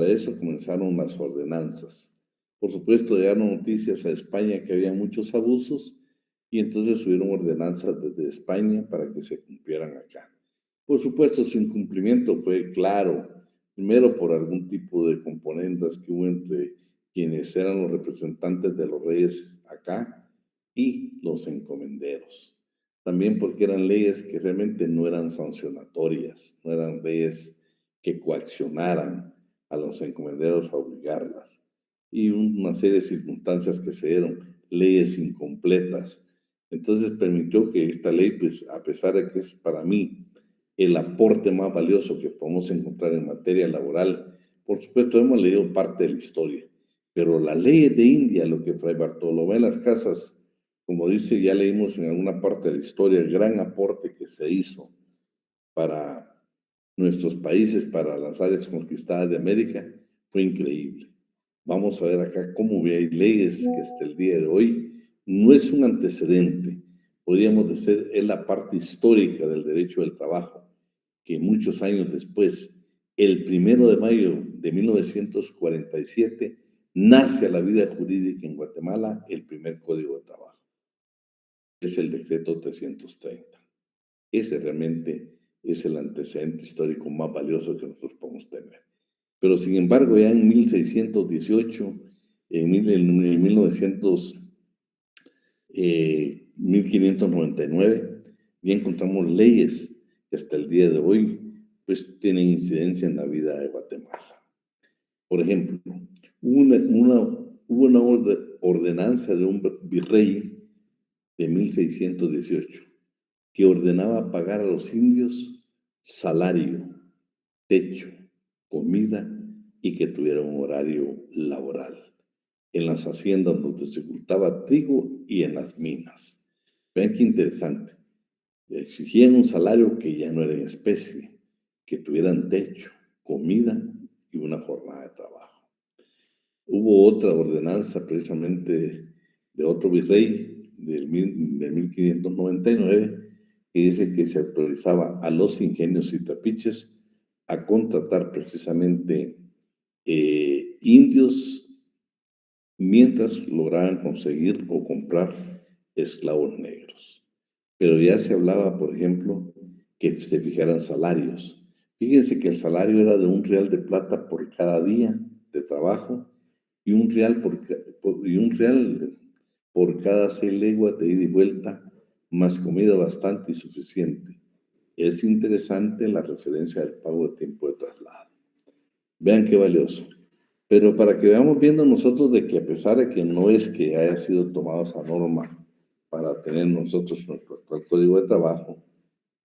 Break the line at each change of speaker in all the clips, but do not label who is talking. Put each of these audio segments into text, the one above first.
Para eso comenzaron las ordenanzas. Por supuesto, llegaron noticias a España que había muchos abusos y entonces subieron ordenanzas desde España para que se cumplieran acá. Por supuesto, su incumplimiento fue claro, primero por algún tipo de componendas que hubo entre quienes eran los representantes de los reyes acá y los encomenderos. También porque eran leyes que realmente no eran sancionatorias, no eran leyes que coaccionaran a los encomenderos a obligarlas. Y una serie de circunstancias que se dieron, leyes incompletas. Entonces permitió que esta ley, pues a pesar de que es para mí el aporte más valioso que podemos encontrar en materia laboral, por supuesto hemos leído parte de la historia, pero las leyes de India, lo que Fray Bartolomé de las Casas, como dice, ya leímos en alguna parte de la historia, el gran aporte que se hizo para nuestros países, para las áreas conquistadas de América, fue increíble. Vamos a ver acá cómo hay leyes que hasta el día de hoy no es un antecedente, podríamos decir, es la parte histórica del derecho del trabajo, que muchos años después, el 1 de mayo de 1947, nace a la vida jurídica en Guatemala el primer Código de Trabajo. Es el decreto 330. Ese realmente es el antecedente histórico más valioso que nosotros podemos tener. Pero sin embargo, ya en 1618, en 1599, ya encontramos leyes que hasta el día de hoy pues tienen incidencia en la vida de Guatemala. Por ejemplo, hubo una ordenanza de un virrey de 1618 que ordenaba pagar a los indios salario, techo, comida y que tuviera un horario laboral en las haciendas donde se cultaba trigo y en las minas. Vean qué interesante. Exigían un salario que ya no era en especie, que tuvieran techo, comida y una jornada de trabajo. Hubo otra ordenanza precisamente de otro virrey de 1599 que dice que se autorizaba a los ingenios y trapiches a contratar precisamente indios mientras lograban conseguir o comprar esclavos negros. Pero ya se hablaba, por ejemplo, que se fijaran salarios. Fíjense que el salario era de $1 de plata por cada día de trabajo y $1 por cada 6 leguas de ida y vuelta, más comida bastante y suficiente. Es interesante la referencia del pago de tiempo de traslado. Vean qué valioso. Pero para que veamos viendo nosotros de que a pesar de que no es que haya sido tomada esa norma para tener nosotros nuestro código de trabajo,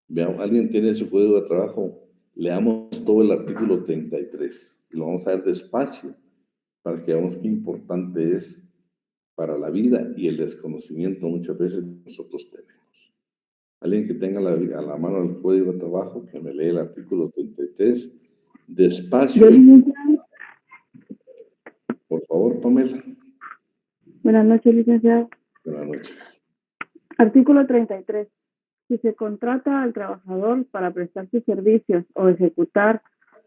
veamos, alguien tiene su código de trabajo, leamos todo el artículo 33 y lo vamos a ver despacio para que veamos qué importante es para la vida y el desconocimiento muchas veces nosotros tenemos. Alguien que tenga a la mano el código de trabajo, que me lee el artículo 33, despacio. Por favor, Pamela.
Buenas noches, licenciado.
Buenas noches.
Artículo 33. Si se contrata al trabajador para prestar sus servicios o ejecutar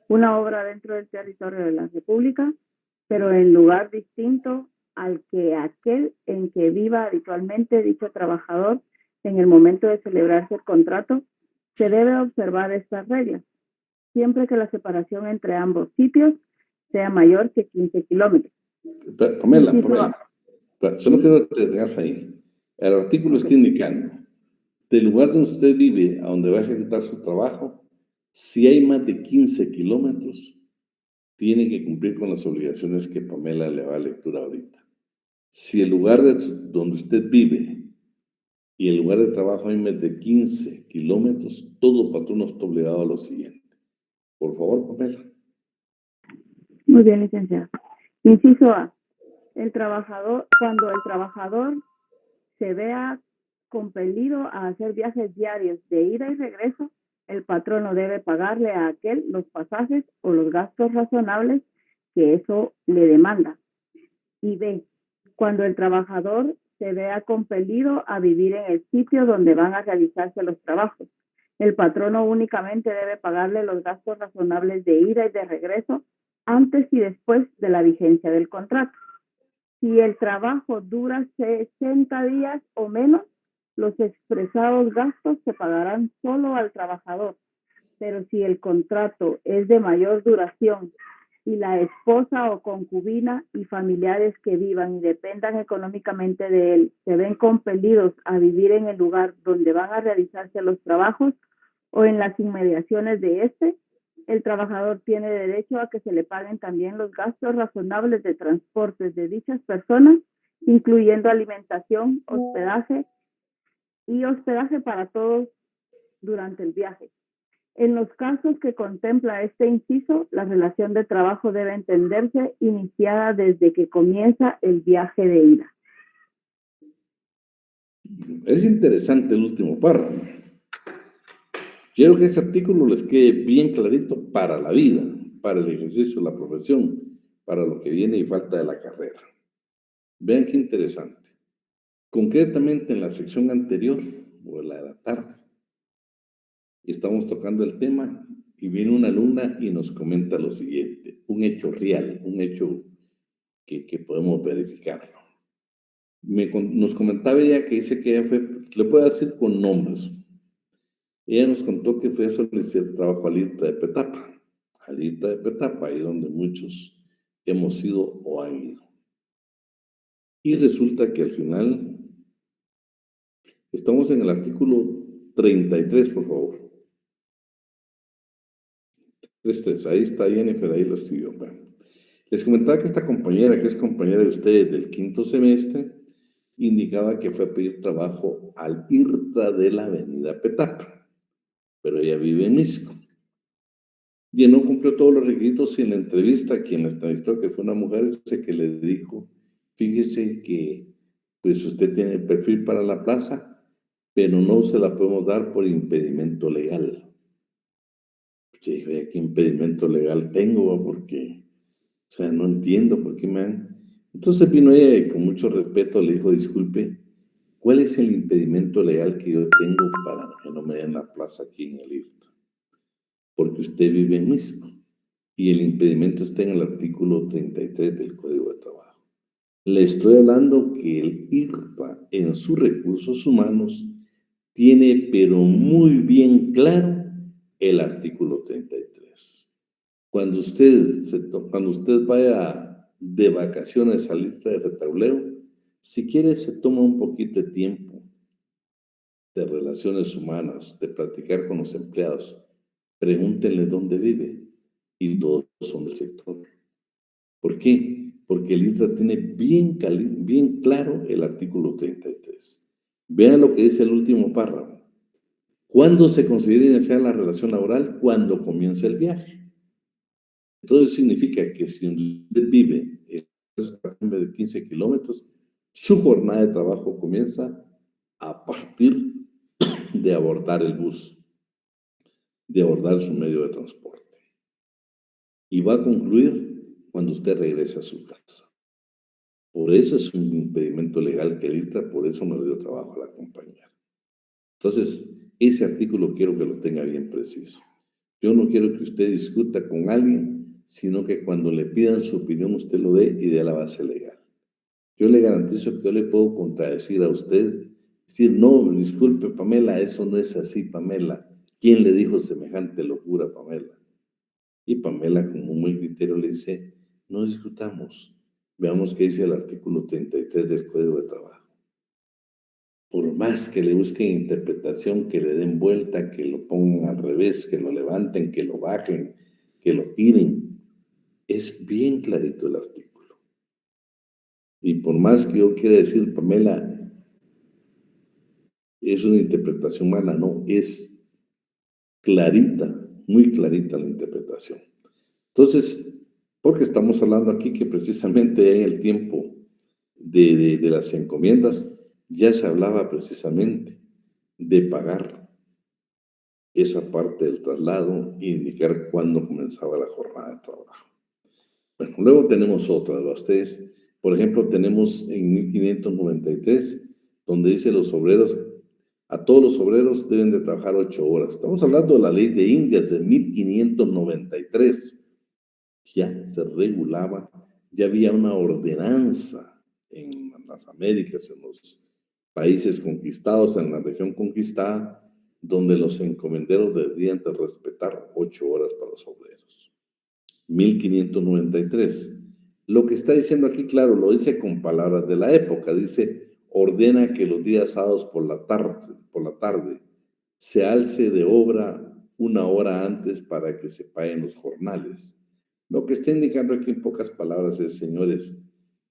una obra dentro del territorio de la República, pero en lugar distinto al que aquel en que viva habitualmente dicho trabajador en el momento de celebrarse el contrato, se debe observar estas reglas, siempre que la separación entre ambos sitios sea mayor que 15 kilómetros.
Pamela, solo quiero que te detengas ahí. El artículo está indicando, del lugar donde usted vive a donde va a ejecutar su trabajo, si hay más de 15 kilómetros, tiene que cumplir con las obligaciones que Pamela le va a lectura ahorita. Si el lugar donde usted vive y el lugar de trabajo hay más de 15 kilómetros, todo patrono está obligado a lo siguiente. Por favor, Pamela.
Muy bien, licenciado. Inciso A. Cuando el trabajador se vea compelido a hacer viajes diarios de ida y regreso, el patrono debe pagarle a aquel los pasajes o los gastos razonables que eso le demanda. Y B. Cuando el trabajador se vea compelido a vivir en el sitio donde van a realizarse los trabajos, el patrono únicamente debe pagarle los gastos razonables de ida y de regreso antes y después de la vigencia del contrato. Si el trabajo dura 60 días o menos, los expresados gastos se pagarán solo al trabajador. Pero si el contrato es de mayor duración y la esposa o concubina y familiares que vivan y dependan económicamente de él se ven compelidos a vivir en el lugar donde van a realizarse los trabajos o en las inmediaciones de este, el trabajador tiene derecho a que se le paguen también los gastos razonables de transportes de dichas personas, incluyendo alimentación, hospedaje para todos durante el viaje. En los casos que contempla este inciso, la relación de trabajo debe entenderse iniciada desde que comienza el viaje de ida.
Es interesante el último párrafo. Quiero que ese artículo les quede bien clarito para la vida, para el ejercicio de la profesión, para lo que viene y falta de la carrera. Vean qué interesante. Concretamente en la sección anterior, o la de la tarde, estamos tocando el tema y viene una alumna y nos comenta lo siguiente, un hecho real, un hecho que podemos verificarlo. Nos comentaba ella que dice que ella fue, le puedo decir con nombres, ella nos contó que fue a solicitar trabajo al IRTA de Petapa, ahí donde muchos hemos ido o han ido. Y resulta que al final, estamos en el artículo 33, por favor. 33, ahí está Jennifer, ahí lo escribió. Bueno, les comentaba que esta compañera, que es compañera de ustedes del 5º semestre, indicaba que fue a pedir trabajo al IRTA de la avenida Petapa, pero ella vive en Misco. Y no cumplió todos los requisitos y en la entrevista, quien la entrevistó, que fue una mujer, dice que le dijo, fíjese que pues usted tiene el perfil para la plaza, pero no se la podemos dar por impedimento legal. Yo dije, ¿qué impedimento legal tengo? Porque, o sea, no entiendo por qué me han... Entonces vino ella y con mucho respeto le dijo, disculpe, ¿cuál es el impedimento legal que yo tengo para que no me den la plaza aquí en el IRTA? Porque usted vive en Misco y el impedimento está en el artículo 33 del Código de Trabajo. Le estoy hablando que el IRTA en sus recursos humanos tiene pero muy bien claro el artículo 33. Cuando usted vaya de vacaciones al IRTA de Retauleo, si quiere se toma un poquito de tiempo de relaciones humanas, de platicar con los empleados, pregúntenle dónde vive y todos son del sector. ¿Por qué? Porque el IRTA tiene bien claro el artículo 33. Vean lo que dice el último párrafo. ¿Cuándo se considera iniciar la relación laboral? Cuando comienza el viaje. Entonces significa que si usted vive en de 15 kilómetros, su jornada de trabajo comienza a partir de abordar el bus, de abordar su medio de transporte. Y va a concluir cuando usted regrese a su casa. Por eso es un impedimento legal que el IRTA, por eso no le dio trabajo a la compañera. Entonces, ese artículo quiero que lo tenga bien preciso. Yo no quiero que usted discuta con alguien, sino que cuando le pidan su opinión usted lo dé y dé la base legal. Yo le garantizo que yo le puedo contradecir a usted, decir, no, disculpe Pamela, eso no es así, Pamela. ¿Quién le dijo semejante locura, Pamela? Y Pamela, con un buen criterio, le dice, no discutamos. Veamos qué dice el artículo 33 del Código de Trabajo. Por más que le busquen interpretación, que le den vuelta, que lo pongan al revés, que lo levanten, que lo bajen, que lo tiren, es bien clarito el artículo. Y por más que yo quiera decir, Pamela, es una interpretación mala, no, es clarita, muy clarita la interpretación. Entonces, porque estamos hablando aquí que precisamente en el tiempo de las encomiendas ya se hablaba precisamente de pagar esa parte del traslado e indicar cuándo comenzaba la jornada de trabajo. Bueno, luego tenemos otra de ustedes. Por ejemplo, tenemos en 1593, donde dice a todos los obreros deben de trabajar 8 horas. Estamos hablando de la ley de Indias de 1593. ya se regulaba, ya había una ordenanza en las Américas, en los países conquistados, en la región conquistada, donde los encomenderos debían de respetar 8 horas para los obreros. 1593. Lo que está diciendo aquí, claro, lo dice con palabras de la época. Dice, ordena que los días sábados por la tarde se alce de obra 1 hora antes para que se paguen los jornales. Lo que está indicando aquí en pocas palabras es, señores,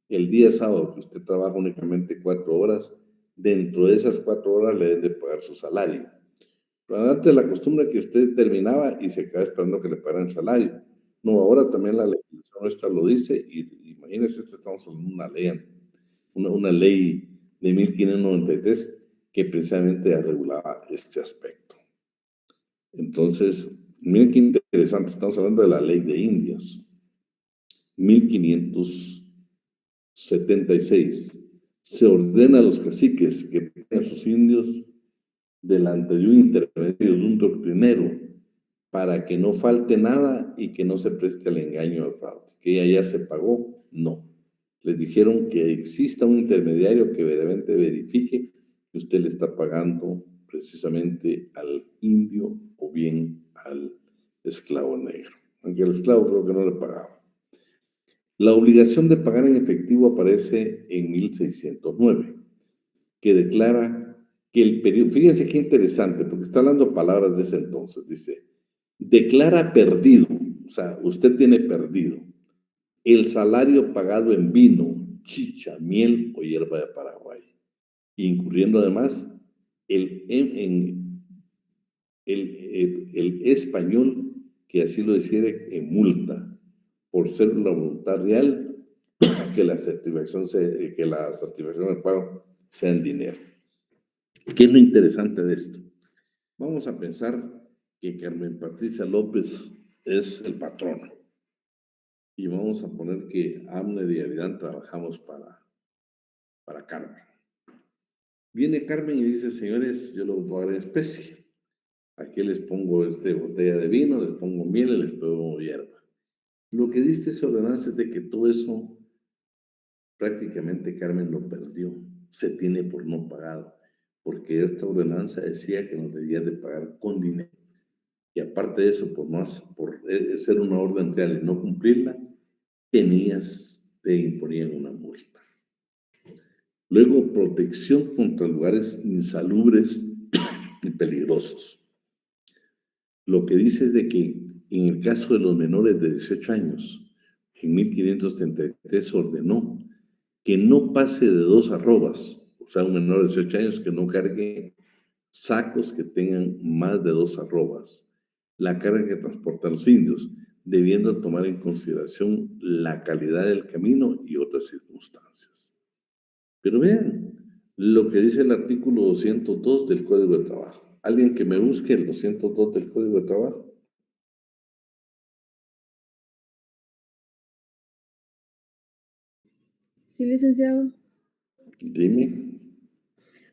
el día sábado que usted trabaja únicamente 4 horas, dentro de esas 4 horas le deben de pagar su salario. Pero antes la costumbre que usted terminaba y se quedaba esperando que le pagaran el salario. No, ahora también la legislación nuestra lo dice y imagínense, estamos hablando de una ley de 1593 que precisamente regulaba este aspecto. Entonces, miren qué interesante, estamos hablando de la ley de Indias, 1576. Se ordena a los caciques que paguen a sus indios delante de un intermedio, de un doctrinero, para que no falte nada y que no se preste al engaño al fraude. Que ya se pagó, no. Les dijeron que exista un intermediario que verdaderamente verifique que usted le está pagando precisamente al indio o bien al esclavo negro. Aunque al esclavo creo que no le pagaba. La obligación de pagar en efectivo aparece en 1609, que declara que el periodo, fíjense qué interesante, porque está hablando palabras de ese entonces, dice, declara perdido, o sea, usted tiene perdido el salario pagado en vino, chicha, miel o hierba de Paraguay, incurriendo además el español que así lo decide en multa, por ser una voluntad real que la certificación del pago sea en dinero. ¿Qué es lo interesante de esto? Vamos a pensar que Carmen Patricia López es el patrono y vamos a poner que Abner y Avidán trabajamos para Carmen. Viene Carmen y dice, señores, yo lo voy a pagar en especie. Aquí les pongo botella de vino, les pongo miel y les pongo hierba. Lo que dice esa ordenanza es de que todo eso prácticamente Carmen lo perdió, se tiene por no pagado, porque esta ordenanza decía que nos debía de pagar con dinero. Y aparte de eso, por ser una orden real y no cumplirla, te imponían una multa. Luego, protección contra lugares insalubres y peligrosos. Lo que dice es de que en el caso de los menores de 18 años, en 1533 ordenó que no pase de 2 arrobas, o sea, un menor de 18 años que no cargue sacos que tengan más de 2 arrobas. La carga que transportan los indios, debiendo tomar en consideración la calidad del camino y otras circunstancias. Pero vean lo que dice el artículo 202 del Código de Trabajo. ¿Alguien que me busque el 202 del Código de Trabajo?
Sí, licenciado.
Dime.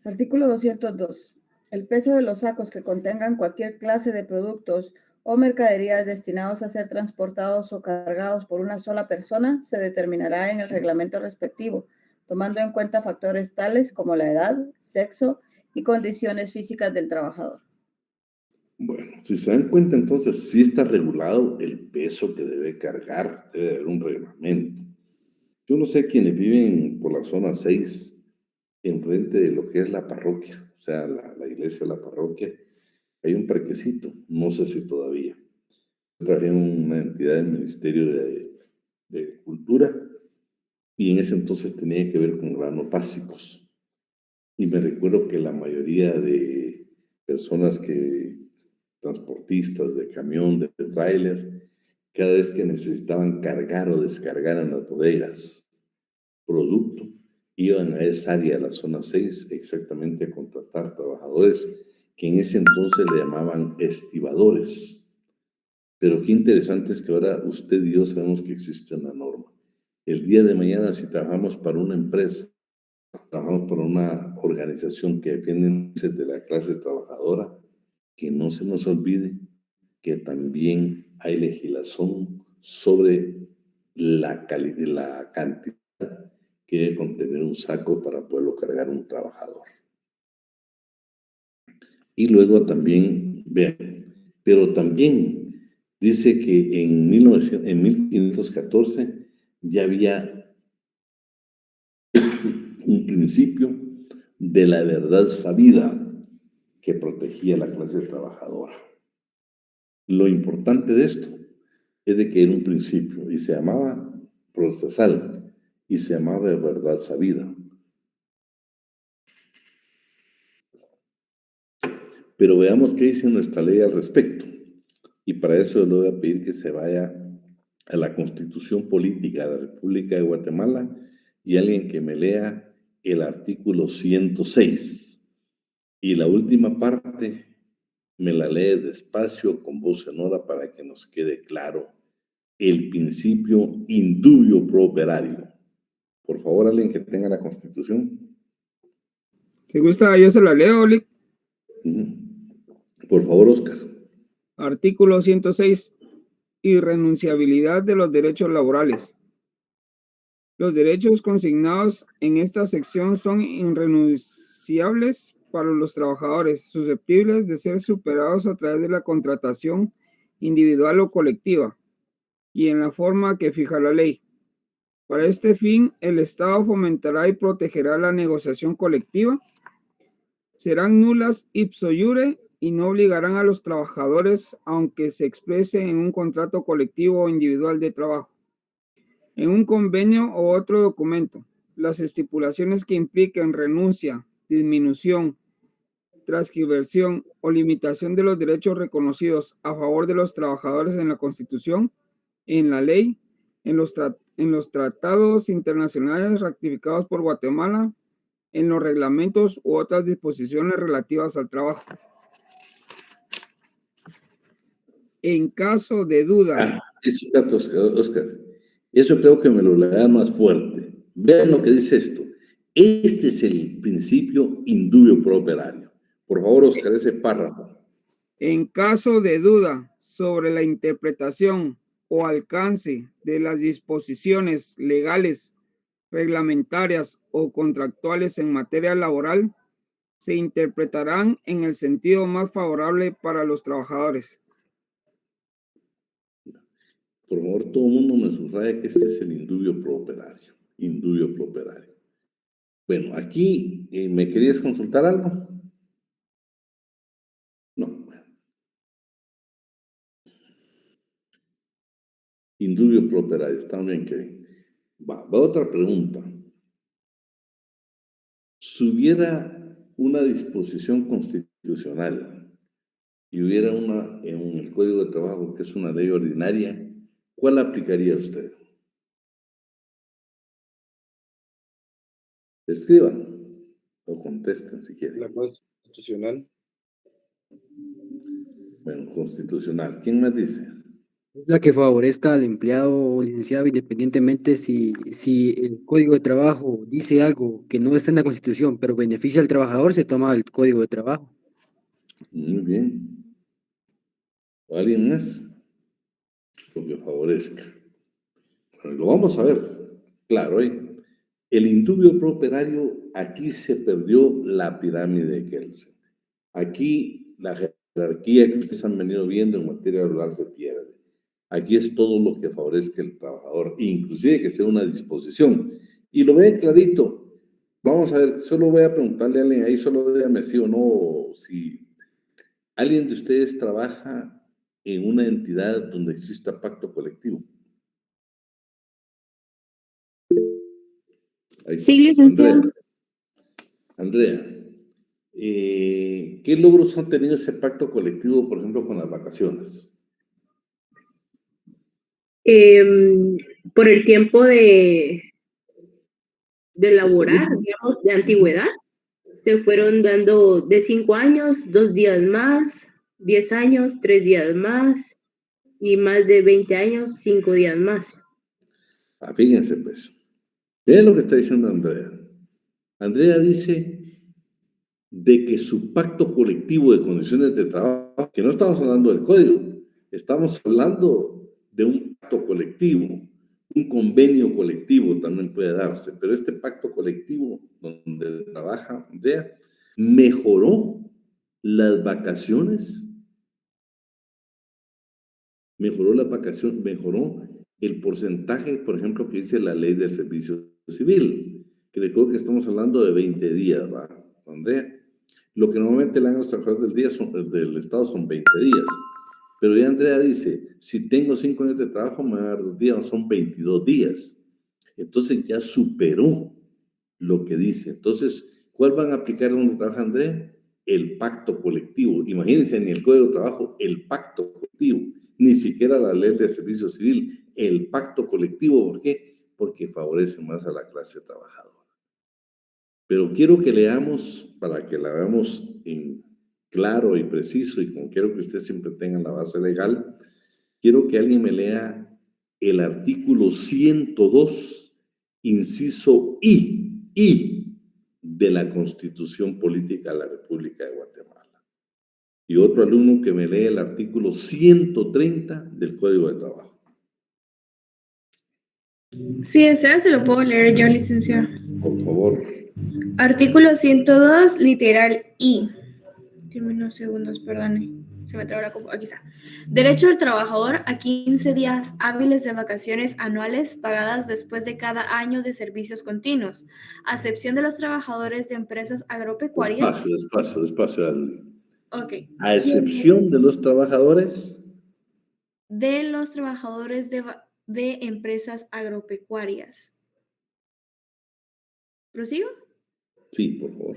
Artículo 202. El peso de los sacos que contengan cualquier clase de productos o mercaderías destinados a ser transportados o cargados por una sola persona se determinará en el reglamento respectivo, tomando en cuenta factores tales como la edad, sexo y condiciones físicas del trabajador.
Bueno, si se dan cuenta, entonces sí está regulado el peso que debe cargar, debe haber un reglamento. Yo no sé quiénes viven por la zona 6, enfrente de lo que es la parroquia, o sea, la iglesia de la parroquia, hay un parquecito, no sé si todavía. Yo trabajé en una entidad del Ministerio de Cultura y en ese entonces tenía que ver con granos básicos. Y me recuerdo que la mayoría de personas transportistas de camión, de tráiler, cada vez que necesitaban cargar o descargar en las bodegas producto, iban a esa área, la zona 6, exactamente a contratar trabajadores que en ese entonces le llamaban estibadores. Pero qué interesante es que ahora usted y yo sabemos que existe una norma. El día de mañana, si trabajamos para una empresa, trabajamos para una organización que defiende de la clase trabajadora, que no se nos olvide que también hay legislación sobre la cantidad que debe contener un saco para poderlo cargar un trabajador. Y luego también, vean, pero también dice que en 1514 ya había un principio de la verdad sabida que protegía a la clase trabajadora. Lo importante de esto es de que era un principio y se llamaba procesal y se llamaba de verdad sabida. Pero veamos qué dice nuestra ley al respecto. Y para eso le voy a pedir que se vaya a la Constitución Política de la República de Guatemala y alguien que me lea el artículo 106. Y la última parte me la lee despacio con voz sonora para que nos quede claro el principio indubio pro operario. Por favor, alguien que tenga la Constitución.
Si gusta, yo se la leo, Lick.
Por favor, Oscar.
Artículo 106. Irrenunciabilidad de los derechos laborales. Los derechos consignados en esta sección son irrenunciables para los trabajadores, susceptibles de ser superados a través de la contratación individual o colectiva, y en la forma que fija la ley. Para este fin, el Estado fomentará y protegerá la negociación colectiva. Serán nulas ipso iure y no obligarán a los trabajadores, aunque se exprese en un contrato colectivo o individual de trabajo, en un convenio o otro documento, las estipulaciones que impliquen renuncia, disminución, transcripción o limitación de los derechos reconocidos a favor de los trabajadores en la Constitución, en la ley, en los tratados internacionales ratificados por Guatemala, en los reglamentos u otras disposiciones relativas al trabajo. En caso de duda...
Oscar, eso creo que me lo lea más fuerte. Vean lo que dice esto. Este es el principio indubio pro operario. Por favor, Oscar, ese párrafo.
En caso de duda sobre la interpretación o alcance de las disposiciones legales, reglamentarias o contractuales en materia laboral, se interpretarán en el sentido más favorable para los trabajadores.
Por favor, todo el mundo me subraya que este es el indubio pro operario. Indubio pro operario. Bueno, aquí, ¿me querías consultar algo? No. Indubio pro operario, está bien que... Va otra pregunta. Si hubiera una disposición constitucional y hubiera una en el Código de Trabajo que es una ley ordinaria, ¿cuál aplicaría usted? Escriban o contesten si quieren.
La constitucional.
Bueno, constitucional. ¿Quién más dice?
La que favorezca al empleado o licenciado independientemente si el Código de Trabajo dice algo que no está en la Constitución, pero beneficia al trabajador, se toma el Código de Trabajo.
Muy bien. ¿Alguien más? Lo que favorezca. Bueno, lo vamos a ver. Claro, el indubio pro operario, aquí se perdió la pirámide de Kelsen. Aquí la jerarquía que ustedes han venido viendo en materia laboral se pierde. Aquí es todo lo que favorezca al trabajador, inclusive que sea una disposición. Y lo ven clarito. Vamos a ver, solo voy a preguntarle a alguien ahí, solo dígame sí o no, si alguien de ustedes trabaja en una entidad donde exista pacto colectivo.
Sí, licenciado.
Andrea, ¿qué logros han tenido ese pacto colectivo, por ejemplo, con las vacaciones?
Por el tiempo de laborar, digamos, de antigüedad, se fueron dando de 5 años, 2 días más, 10 años, 3 días más, y más de 20 años, 5 días más.
Fíjense, pues. Vean lo que está diciendo Andrea. Andrea dice de que su pacto colectivo de condiciones de trabajo, que no estamos hablando del código, estamos hablando de un pacto colectivo, un convenio colectivo también puede darse, pero este pacto colectivo donde trabaja Andrea mejoró las vacaciones, mejoró el porcentaje, por ejemplo, que dice la ley del servicio civil, que recuerdo que estamos hablando de 20 días, ¿va, Andrea? Lo que normalmente le dan a los trabajadores del Estado son 20 días. Pero ya Andrea dice, si tengo 5 años de trabajo, me va a dar 2 días, son 22 días. Entonces ya superó lo que dice. Entonces, ¿cuál van a aplicar donde trabaja Andrea? El pacto colectivo. Imagínense, ni el Código de Trabajo, el pacto colectivo. Ni siquiera la ley de servicio civil, el pacto colectivo. ¿Por qué? Porque favorece más a la clase trabajadora. Pero quiero que leamos, para que la veamos en claro y preciso, y como quiero que usted siempre tenga la base legal, quiero que alguien me lea el artículo 102, inciso I de la Constitución Política de la República de Guatemala. Y otro alumno que me lea el artículo 130 del Código de Trabajo.
Si desea, se lo puedo leer yo, licenciado.
Por favor.
Artículo 102, literal I. Dime unos segundos, perdone. Se me trabó la compu. Aquí está. Derecho del trabajador a 15 días hábiles de vacaciones anuales pagadas después de cada año de servicios continuos, a excepción de los trabajadores de empresas agropecuarias.
Despacio, Adli.
Ok.
A excepción de los trabajadores.
De los trabajadores de empresas agropecuarias. ¿Prosigo?
Sí, por favor.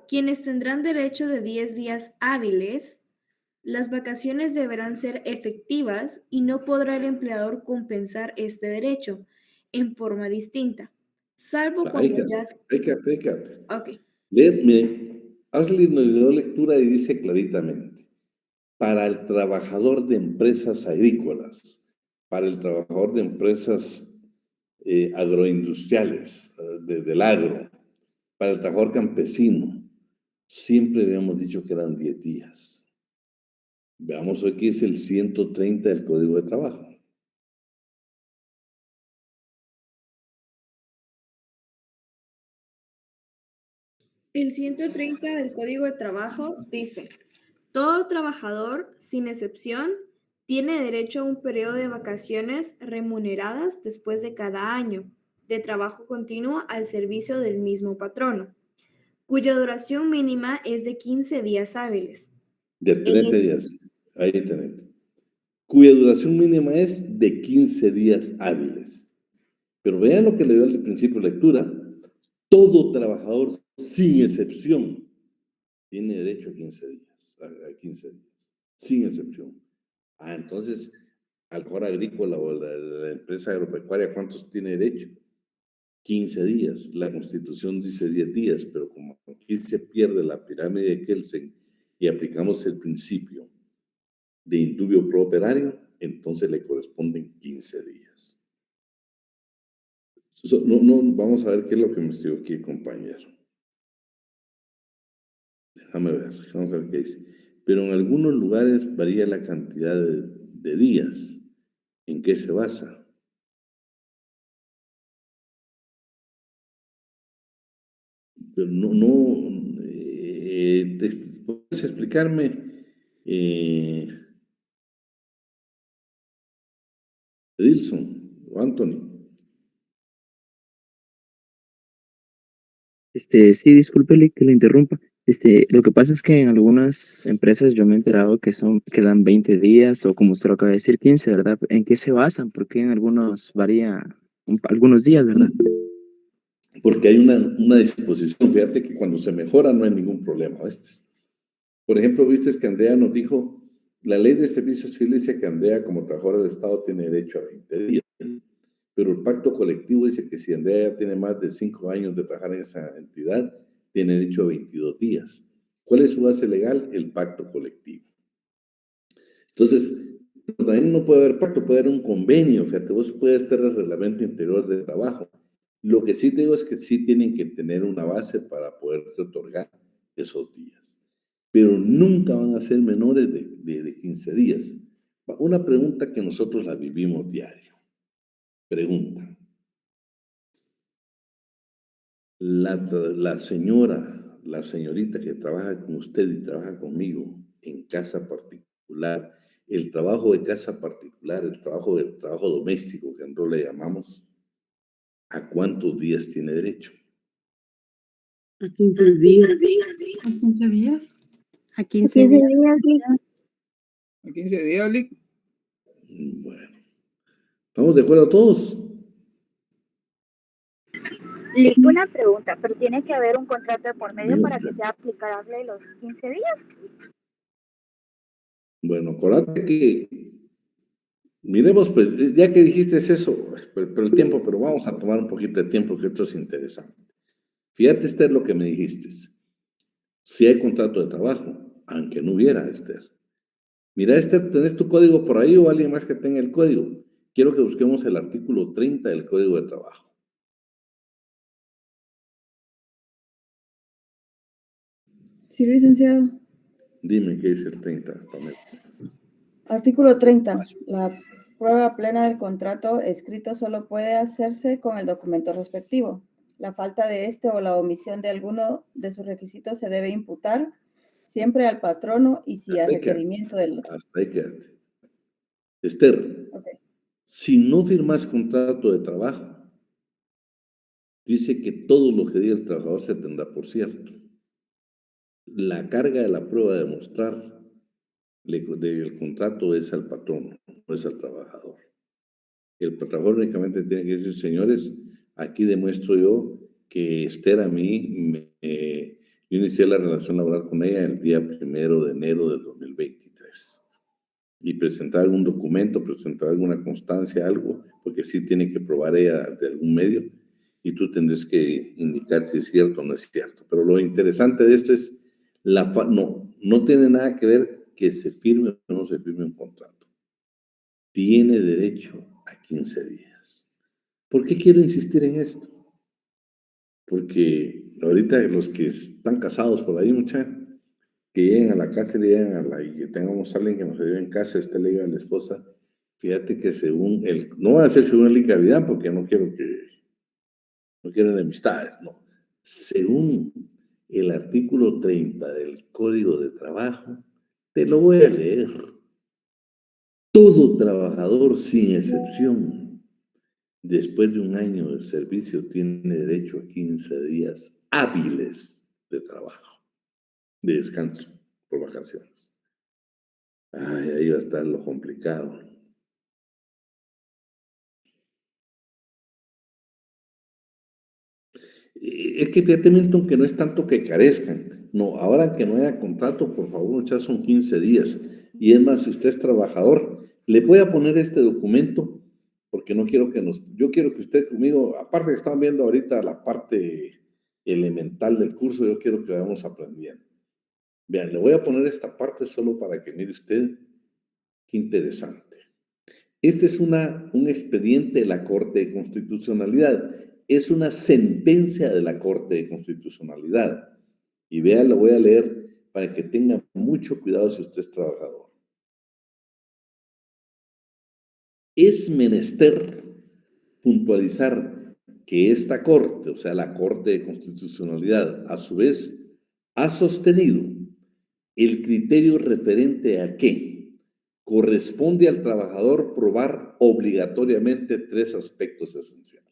Quienes tendrán derecho de 10 días hábiles, las vacaciones deberán ser efectivas y no podrá el empleador compensar este derecho en forma distinta, salvo cuando ya...
Pécate.
Ok.
Hazle una lectura y dice claritamente, para el trabajador de empresas agrícolas, para el trabajador de empresas agroindustriales, del agro, para el trabajador campesino, siempre habíamos dicho que eran 10 días. Veamos hoy que es el 130 del Código de Trabajo.
El 130 del Código de Trabajo dice, todo trabajador, sin excepción, tiene derecho a un periodo de vacaciones remuneradas después de cada año de trabajo continuo al servicio del mismo patrono, cuya duración mínima es de 15 días hábiles.
De 30 días, ahí tenés. Cuya duración mínima es de 15 días hábiles. Pero vean lo que le dio al principio de lectura. Todo trabajador, sin excepción, tiene derecho a 15 días. A 15 días, sin excepción. Entonces, al trabajador agrícola o la empresa agropecuaria, ¿cuántos tiene derecho? 15 días. La Constitución dice 10 días, pero como aquí se pierde la pirámide de Kelsen y aplicamos el principio de indubio pro operario, entonces le corresponden 15 días. Vamos a ver qué es lo que me estoy aquí, compañero. Vamos a ver qué dice. Pero en algunos lugares varía la cantidad de días. ¿En qué se basa? Pero ¿puedes explicarme, Edilson o Anthony?
Sí, discúlpele que le interrumpa. Lo que pasa es que en algunas empresas yo me he enterado que dan 20 días o como usted lo acaba de decir, 15, ¿verdad? ¿En qué se basan? Porque en algunos varía algunos días, ¿verdad?
Porque hay una disposición, fíjate que cuando se mejora no hay ningún problema, ¿ves? Por ejemplo, viste que Andrea nos dijo, la ley de servicio civil dice que Andrea como trabajadora del Estado tiene derecho a 20 días, pero el pacto colectivo dice que si Andrea ya tiene más de 5 años de trabajar en esa entidad, tiene derecho a 22 días. ¿Cuál es su base legal? El pacto colectivo. Entonces, también no puede haber pacto, puede haber un convenio, fíjate, vos puedes estar el reglamento interior de trabajo. Lo que sí te digo es que sí tienen que tener una base para poder otorgar esos días, pero nunca van a ser menores de 15 días. Una pregunta que nosotros la vivimos diario. Pregunta. La señorita que trabaja con usted y trabaja conmigo en casa particular, el trabajo de casa particular, el trabajo doméstico, que nosotros le llamamos, ¿a cuántos días tiene derecho?
A 15 días.
¿A 15 días?
A 15 días.
A 15 días, Lick.
Bueno, ¿estamos de acuerdo todos?
Una pregunta, pero tiene que haber un contrato de por medio para que sea aplicable los 15 días.
Bueno, acuérdate que miremos, pues, ya que dijiste eso, pero el tiempo, pero vamos a tomar un poquito de tiempo, que esto es interesante. Fíjate, Esther, lo que me dijiste. Si hay contrato de trabajo, aunque no hubiera, Esther. Mira, Esther, ¿tenés tu código por ahí o alguien más que tenga el código? Quiero que busquemos el artículo 30 del Código de Trabajo.
Sí, licenciado.
Dime qué dice el 30, Pamela.
Artículo 30. La prueba plena del contrato escrito solo puede hacerse con el documento respectivo. La falta de este o la omisión de alguno de sus requisitos se debe imputar siempre al patrono y si a requerimiento del...
Hasta ahí quédate. Esther, si no firmas contrato de trabajo, dice que todo lo que diga el trabajador se tendrá por cierto. La carga de la prueba de demostrar del contrato es al patrón, no es al trabajador. El trabajador únicamente tiene que decir, señores, aquí demuestro yo que Esther a mí, yo inicié la relación laboral con ella el día 1 de enero del 2023. Y presentar algún documento, presentar alguna constancia, algo, porque sí tiene que probar ella de algún medio y tú tendrás que indicar si es cierto o no es cierto. Pero lo interesante de esto es, no tiene nada que ver que se firme o no se firme un contrato. Tiene derecho a 15 días. ¿Por qué quiero insistir en esto? Porque ahorita los que están casados por ahí, muchachos, que lleguen a la casa y le digan y que tengamos a alguien que nos ayude en casa, le diga a la esposa, fíjate que según no va a ser según el cavidad porque no quiero enemistades, no. Según el artículo 30 del Código de Trabajo, te lo voy a leer. Todo trabajador, sin excepción, después de un año de servicio, tiene derecho a 15 días hábiles de trabajo, de descanso por vacaciones. Ay, ahí va a estar lo complicado. Es que fíjate, Milton, que no es tanto que carezcan. No, ahora que no haya contrato, por favor, ya son 15 días. Y es más, si usted es trabajador, le voy a poner este documento, porque no quiero yo quiero que usted conmigo, aparte que están viendo ahorita la parte elemental del curso, yo quiero que vayamos aprendiendo. Vean, le voy a poner esta parte solo para que mire usted qué interesante. Este es un expediente de la Corte de Constitucionalidad. Es una sentencia de la Corte de Constitucionalidad. Y vea, lo voy a leer para que tenga mucho cuidado si usted es trabajador. Es menester puntualizar que esta Corte, o sea, la Corte de Constitucionalidad, a su vez, ha sostenido el criterio referente a que corresponde al trabajador probar obligatoriamente 3 aspectos esenciales.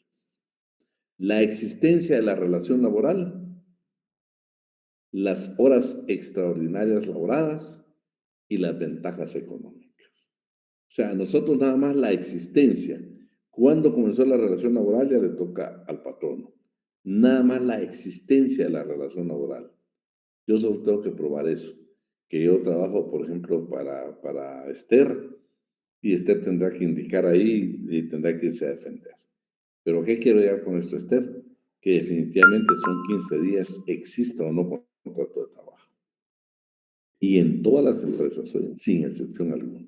La existencia de la relación laboral, las horas extraordinarias laboradas y las ventajas económicas. O sea, a nosotros nada más la existencia. Cuando comenzó la relación laboral ya le toca al patrono. Nada más la existencia de la relación laboral. Yo solo tengo que probar eso. Que yo trabajo, por ejemplo, para Esther, y Esther tendrá que indicar ahí y tendrá que irse a defender. Pero ¿qué quiero llegar con esto, Esther? Que definitivamente son 15 días, exista o no contrato de trabajo. Y en todas las empresas, sin excepción alguna.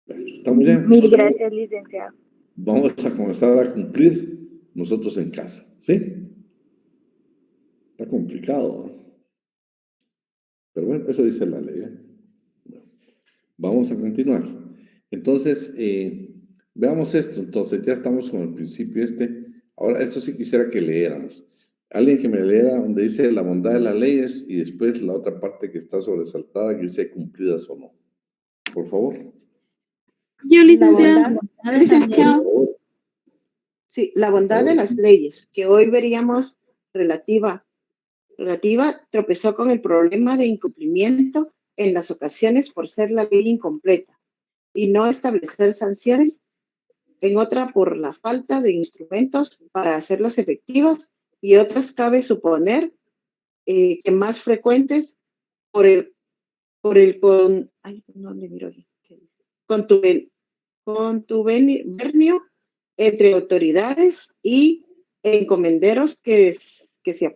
Bueno, ¿estamos ya?
Mil gracias, licenciado.
Vamos a comenzar a cumplir nosotros en casa, ¿sí? Está complicado, ¿no? Pero bueno, eso dice la ley. Bueno, vamos a continuar. Entonces, Veamos esto, entonces, ya estamos con el principio este. Ahora, esto sí quisiera que leéramos. Alguien que me lea donde dice la bondad de las leyes y después la otra parte que está sobresaltada, que dice cumplidas o no. Por favor.
Yo,
La
licenciada.
bondad de las
Licenciada.
leyes.
Sí, la bondad de las leyes que hoy veríamos relativa tropezó con el problema de incumplimiento en las ocasiones por ser la ley incompleta y no establecer sanciones, en otra por la falta de instrumentos para hacerlas efectivas y otras cabe suponer que más frecuentes por el contubernio entre autoridades y encomenderos que se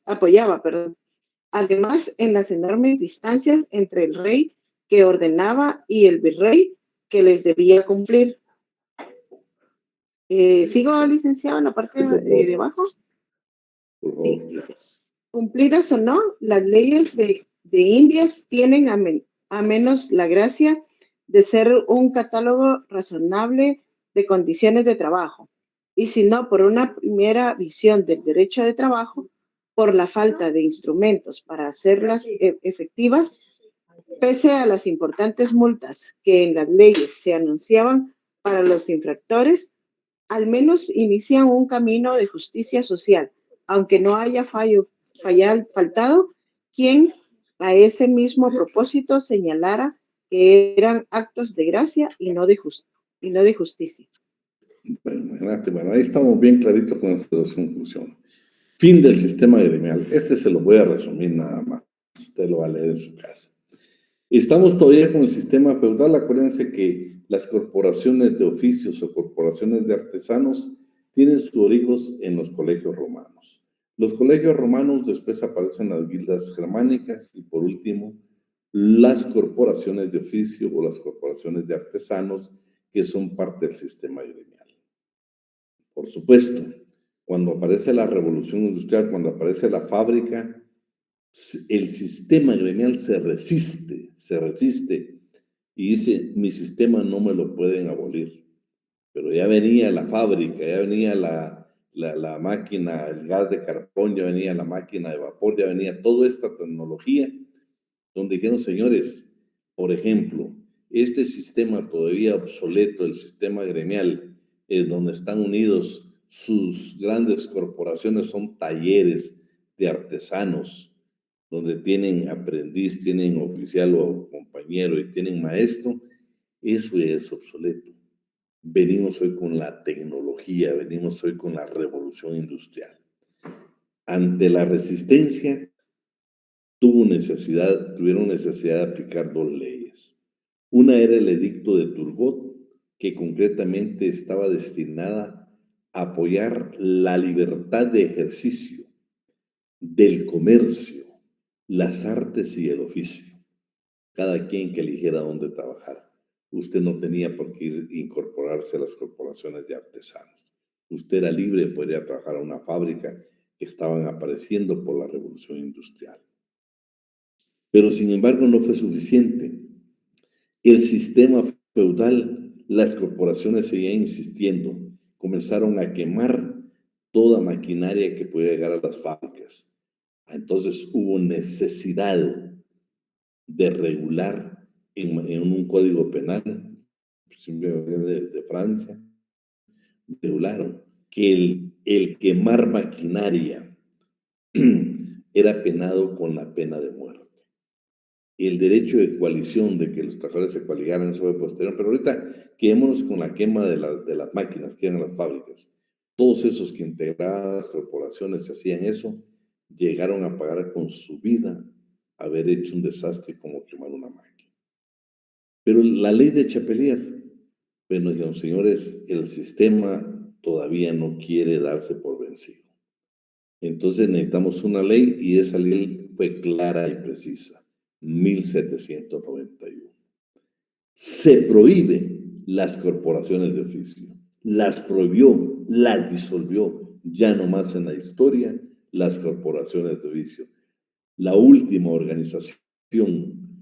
apoyaba. Además, en las enormes distancias entre el rey que ordenaba y el virrey que les debía cumplir. ¿Sigo, licenciado, en la parte de abajo? Sí, dice. Cumplidas o no, las leyes de Indias tienen a menos la gracia de ser un catálogo razonable de condiciones de trabajo, y si no por una primera visión del derecho de trabajo, por la falta de instrumentos para hacerlas efectivas, pese a las importantes multas que en las leyes se anunciaban para los infractores, al menos inician un camino de justicia social, aunque no haya faltado quien a ese mismo propósito señalara que eran actos de gracia y no de justicia.
Bueno, imagínate, bueno, ahí estamos bien claritos con esta conclusión. Fin del sistema gremial. Este se lo voy a resumir nada más. Usted lo va a leer en su casa. Estamos todavía con el sistema feudal. Acuérdense que las corporaciones de oficios o corporaciones de artesanos tienen sus orígenes en los colegios romanos. Los colegios romanos, después aparecen las guildas germánicas y por último las corporaciones de oficio o las corporaciones de artesanos que son parte del sistema gremial. Por supuesto, cuando aparece la revolución industrial, cuando aparece la fábrica, el sistema gremial se resiste y dice, mi sistema no me lo pueden abolir. Pero ya venía la fábrica, ya venía la máquina, el gas de carbón, ya venía la máquina de vapor, ya venía toda esta tecnología, donde dijeron, señores, por ejemplo, este sistema todavía obsoleto, el sistema gremial, donde están unidos sus grandes corporaciones, son talleres de artesanos, donde tienen aprendiz, tienen oficial o compañero y tienen maestro, eso es obsoleto. Venimos hoy con la tecnología, venimos hoy con la revolución industrial. Ante la resistencia, tuvieron necesidad de aplicar dos leyes. Una era el edicto de Turgot, que concretamente estaba destinada a apoyar la libertad de ejercicio del comercio, las artes y el oficio. Cada quien que eligiera dónde trabajar. Usted no tenía por qué incorporarse a las corporaciones de artesanos. Usted era libre, podría trabajar a una fábrica que estaban apareciendo por la revolución industrial. Pero sin embargo no fue suficiente. El sistema feudal, las corporaciones seguían insistiendo, comenzaron a quemar toda maquinaria que podía llegar a las fábricas. Entonces hubo necesidad de regular en un código penal de Francia, regularon que el quemar maquinaria era penado con la pena de muerte. El derecho de coalición, de que los trabajadores se coaligaran, eso fue posterior, pero ahorita quedémonos con la quema de las máquinas que eran las fábricas. Todos esos que integraban las corporaciones y hacían eso, llegaron a pagar con su vida haber hecho un desastre como quemar una máquina. Pero la ley de Chapelier, bueno, dijeron, señores, el sistema todavía no quiere darse por vencido. Entonces necesitamos una ley y esa ley fue clara y precisa, 1791. Se prohíbe las corporaciones de oficio, las prohibió, las disolvió, ya no más en la historia las corporaciones de oficio. La última organización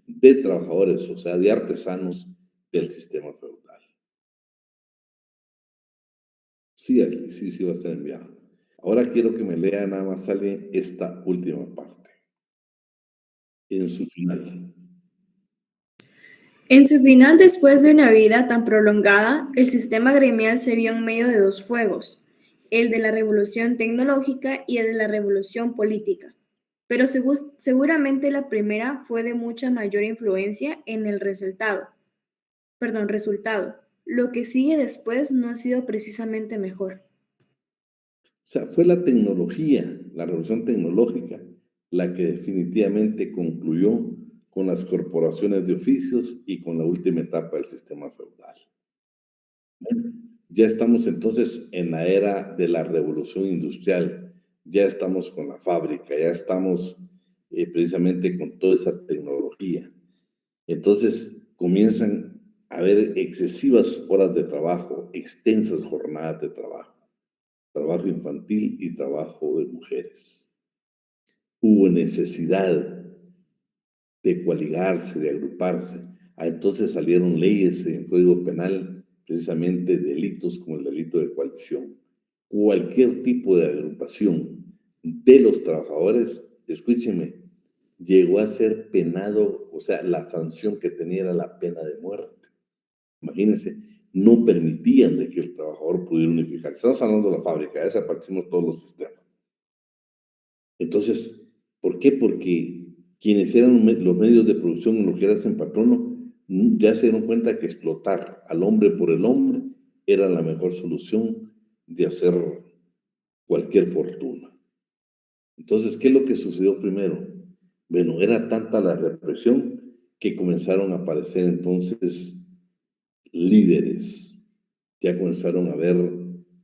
de trabajadores, o sea, de artesanos del sistema feudal. Sí, Ashley, sí, sí va a ser enviado. Ahora quiero que me lea nada más, sale esta última parte. En su final.
En su final, después de una vida tan prolongada, el sistema gremial se vio en medio de dos fuegos, el de la revolución tecnológica y el de la revolución política. Pero seguramente la primera fue de mucha mayor influencia en el resultado. Lo que sigue después no ha sido precisamente mejor.
O sea, fue la tecnología, la revolución tecnológica, la que definitivamente concluyó con las corporaciones de oficios y con la última etapa del sistema feudal. Bueno, ya estamos entonces en la era de la revolución industrial, ya estamos con la fábrica, ya estamos precisamente con toda esa tecnología. Entonces comienzan a haber excesivas horas de trabajo, extensas jornadas de trabajo infantil y trabajo de mujeres. Hubo necesidad de coaligarse, de agruparse. Entonces salieron leyes en el Código Penal, precisamente delitos como el delito de coalición. Cualquier tipo de agrupación de los trabajadores, escúchenme, llegó a ser penado, o sea, la sanción que tenía era la pena de muerte. Imagínense, no permitían de que el trabajador pudiera unificar. Estamos hablando de la fábrica, ya desaparecimos todos los sistemas. Entonces, ¿por qué? Porque quienes eran los medios de producción en lo que era San Patrono ya se dieron cuenta que explotar al hombre por el hombre era la mejor solución de hacer cualquier fortuna. Entonces, ¿qué es lo que sucedió primero? Bueno, era tanta la represión que comenzaron a aparecer entonces líderes. Ya comenzaron a haber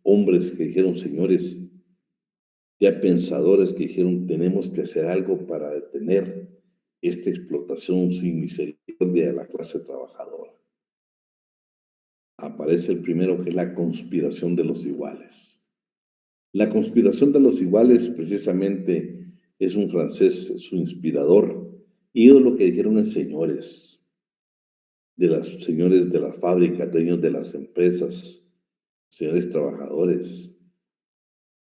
hombres que dijeron, señores, ya pensadores que dijeron, tenemos que hacer algo para detener esta explotación sin misericordia de la clase trabajadora. Aparece el primero, que es la conspiración de los iguales. La conspiración de los iguales precisamente es un francés, su inspirador, y ellos lo que dijeron es, señores de la fábrica, dueños de las empresas, señores trabajadores,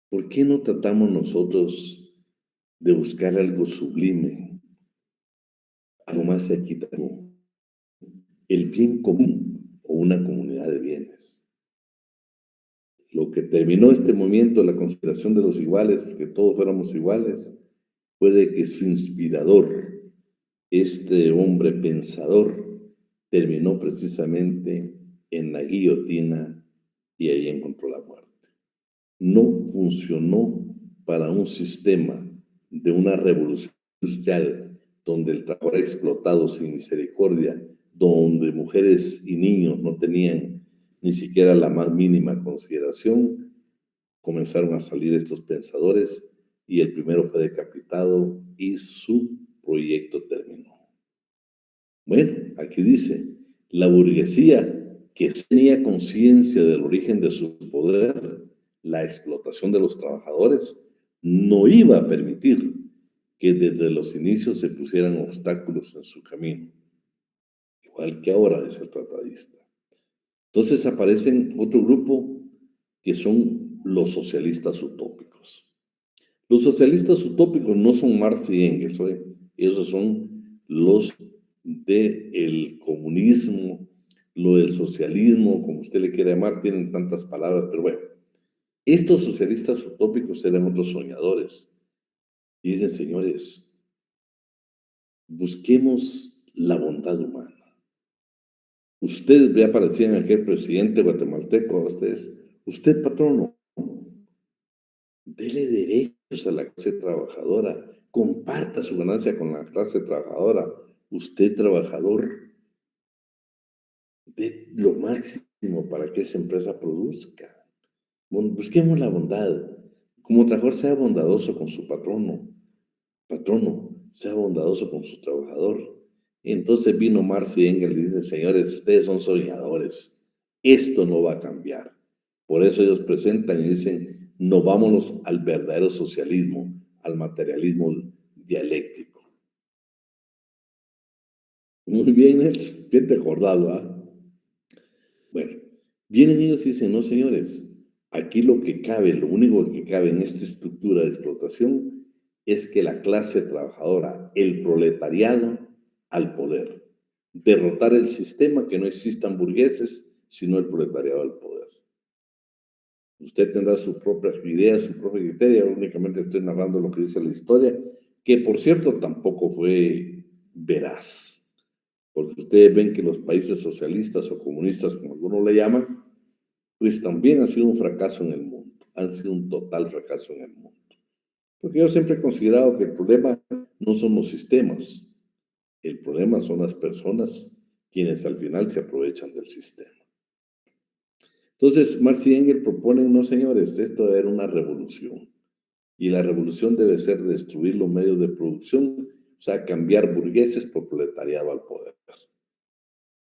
¿por qué no tratamos nosotros de buscar algo sublime, algo más equitativo, el bien común o una comunidad de bienes? Lo que terminó este movimiento, la conspiración de los iguales, que todos fuéramos iguales, fue de que su inspirador, este hombre pensador, terminó precisamente en la guillotina y ahí encontró la muerte. No funcionó para un sistema de una revolución industrial donde el trabajo era explotado sin misericordia, donde mujeres y niños no tenían ni siquiera la más mínima consideración. Comenzaron a salir estos pensadores y el primero fue decapitado y su proyecto terminó. Bueno, aquí dice, la burguesía que tenía conciencia del origen de su poder, la explotación de los trabajadores, no iba a permitir que desde los inicios se pusieran obstáculos en su camino. Igual que ahora, dice el tratadista. Entonces aparecen otro grupo que son los socialistas utópicos. Los socialistas utópicos no son Marx y Engels, ¿eh? Esos son los del comunismo, lo del socialismo, como usted le quiera llamar, tienen tantas palabras, pero bueno, estos socialistas utópicos eran otros soñadores. Y dicen, señores, busquemos la bondad humana. Ustedes ya parecían aquel presidente guatemalteco, usted patrono, dele derechos a la clase trabajadora, comparta su ganancia con la clase trabajadora. Usted, trabajador, dé lo máximo para que esa empresa produzca. Busquemos la bondad. Como trabajador, sea bondadoso con su patrono. Patrono, sea bondadoso con su trabajador. Y entonces vino Marx y Engels y dicen, señores, ustedes son soñadores. Esto no va a cambiar. Por eso ellos presentan y dicen, no vámonos al verdadero socialismo, al materialismo dialéctico. Muy bien, Nelson, bien te acordado, ¿ah? Bueno, vienen ellos y dicen, no, señores, Aquí lo que cabe, lo único que cabe en esta estructura de explotación es que la clase trabajadora, el proletariado, al poder. Derrotar el sistema, que no existan burgueses, sino el proletariado al poder. Usted tendrá su propia idea, su propia criterio, únicamente estoy narrando lo que dice la historia, que por cierto tampoco fue veraz, porque ustedes ven que los países socialistas o comunistas, como algunos le llaman, pues también han sido un fracaso en el mundo, han sido un total fracaso en el mundo. Porque yo siempre he considerado que el problema no son los sistemas, el problema son las personas quienes al final se aprovechan del sistema. Entonces, Marx y Engels proponen, no señores, esto debe ser una revolución. Y la revolución debe ser destruir los medios de producción, o sea, cambiar burgueses por proletariado al poder.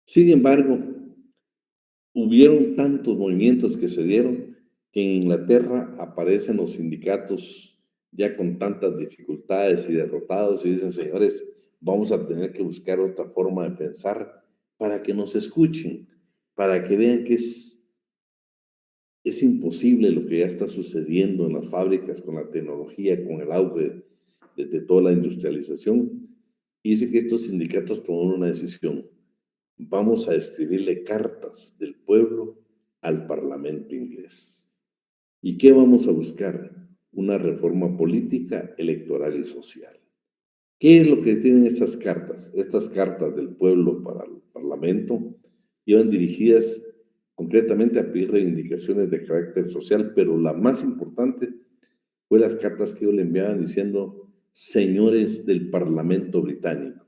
Sin embargo, hubieron tantos movimientos que se dieron que en Inglaterra aparecen los sindicatos ya con tantas dificultades y derrotados y dicen, señores, vamos a tener que buscar otra forma de pensar para que nos escuchen, para que vean que es imposible lo que ya está sucediendo en las fábricas con la tecnología, con el auge de toda la industrialización. Y dice que estos sindicatos tomaron una decisión. Vamos a escribirle cartas del pueblo al Parlamento inglés. ¿Y qué vamos a buscar? Una reforma política, electoral y social. ¿Qué es lo que tienen estas cartas? Estas cartas del pueblo para el Parlamento iban dirigidas concretamente a pedir reivindicaciones de carácter social, pero la más importante fue las cartas que ellos le enviaban diciendo, señores del Parlamento británico,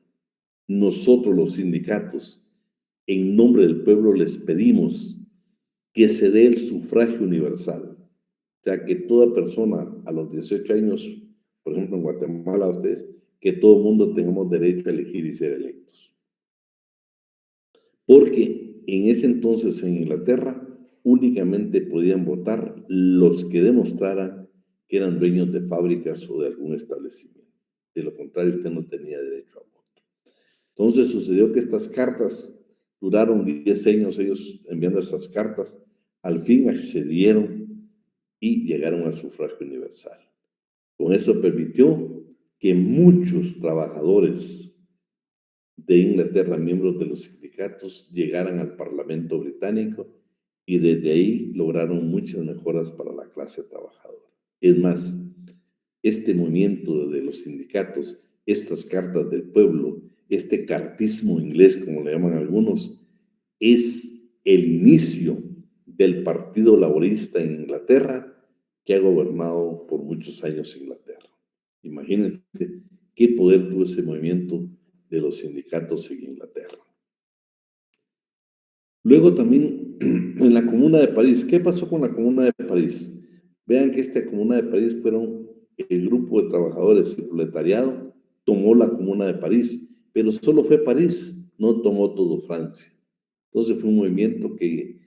nosotros los sindicatos, en nombre del pueblo les pedimos que se dé el sufragio universal. O sea, que toda persona a los 18 años, por ejemplo en Guatemala, ustedes, que todo el mundo tengamos derecho a elegir y ser electos. Porque en ese entonces en Inglaterra únicamente podían votar los que demostraran que eran dueños de fábricas o de algún establecimiento. De lo contrario, usted no tenía derecho a voto. Entonces sucedió que estas cartas duraron 10 años, ellos enviando esas cartas, al fin accedieron y llegaron al sufragio universal. Con eso permitió que muchos trabajadores de Inglaterra, miembros de los sindicatos, llegaran al Parlamento británico y desde ahí lograron muchas mejoras para la clase trabajadora. Es más, este movimiento de los sindicatos, estas cartas del pueblo, este cartismo inglés, como le llaman algunos, es el inicio del Partido Laborista en Inglaterra, que ha gobernado por muchos años Inglaterra. Imagínense qué poder tuvo ese movimiento de los sindicatos en Inglaterra. Luego también en la Comuna de París. ¿Qué pasó con la Comuna de París? Vean que esta Comuna de París fueron el grupo de trabajadores y proletariado tomó la Comuna de París, pero solo fue París, no tomó todo Francia. Entonces fue un movimiento que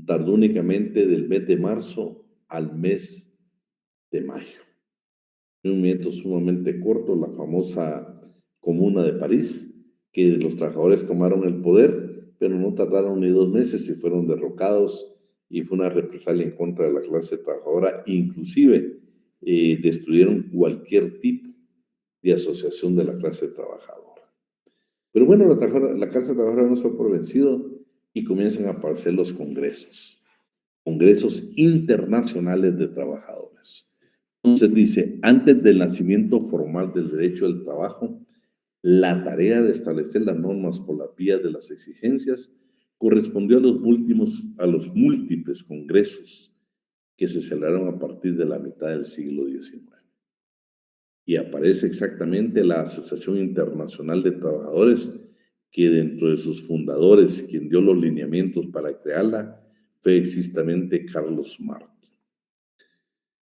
tardó únicamente del mes de marzo al mes de mayo. Un movimiento sumamente corto, la famosa Comuna de París, que los trabajadores tomaron el poder, pero no tardaron ni 2 meses y fueron derrocados y fue una represalia en contra de la clase trabajadora, inclusive destruyeron cualquier tipo de asociación de la clase trabajadora. Pero bueno, la clase trabajadora no se fue por vencido y comienzan a aparecer los congresos internacionales de trabajadores. Entonces dice, antes del nacimiento formal del derecho del trabajo, la tarea de establecer las normas por la vía de las exigencias correspondió a los múltiples congresos que se celebraron a partir de la mitad del siglo XIX. Y aparece exactamente la Asociación Internacional de Trabajadores, que dentro de sus fundadores, quien dio los lineamientos para crearla, fue exactamente Carlos Marx.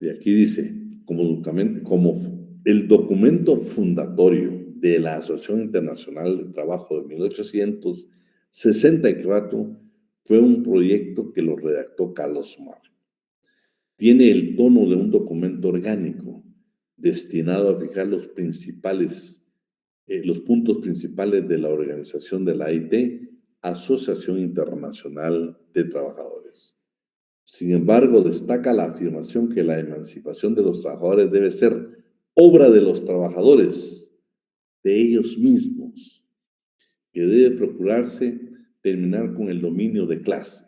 Y aquí dice, como el documento fundatorio de la Asociación Internacional de Trabajo de 1864 fue un proyecto que lo redactó Carlos Marx. Tiene el tono de un documento orgánico destinado a fijar los puntos principales de la organización de la AIT, Asociación Internacional de Trabajadores. Sin embargo, destaca la afirmación que la emancipación de los trabajadores debe ser obra de los trabajadores, de ellos mismos, que debe procurarse terminar con el dominio de clase,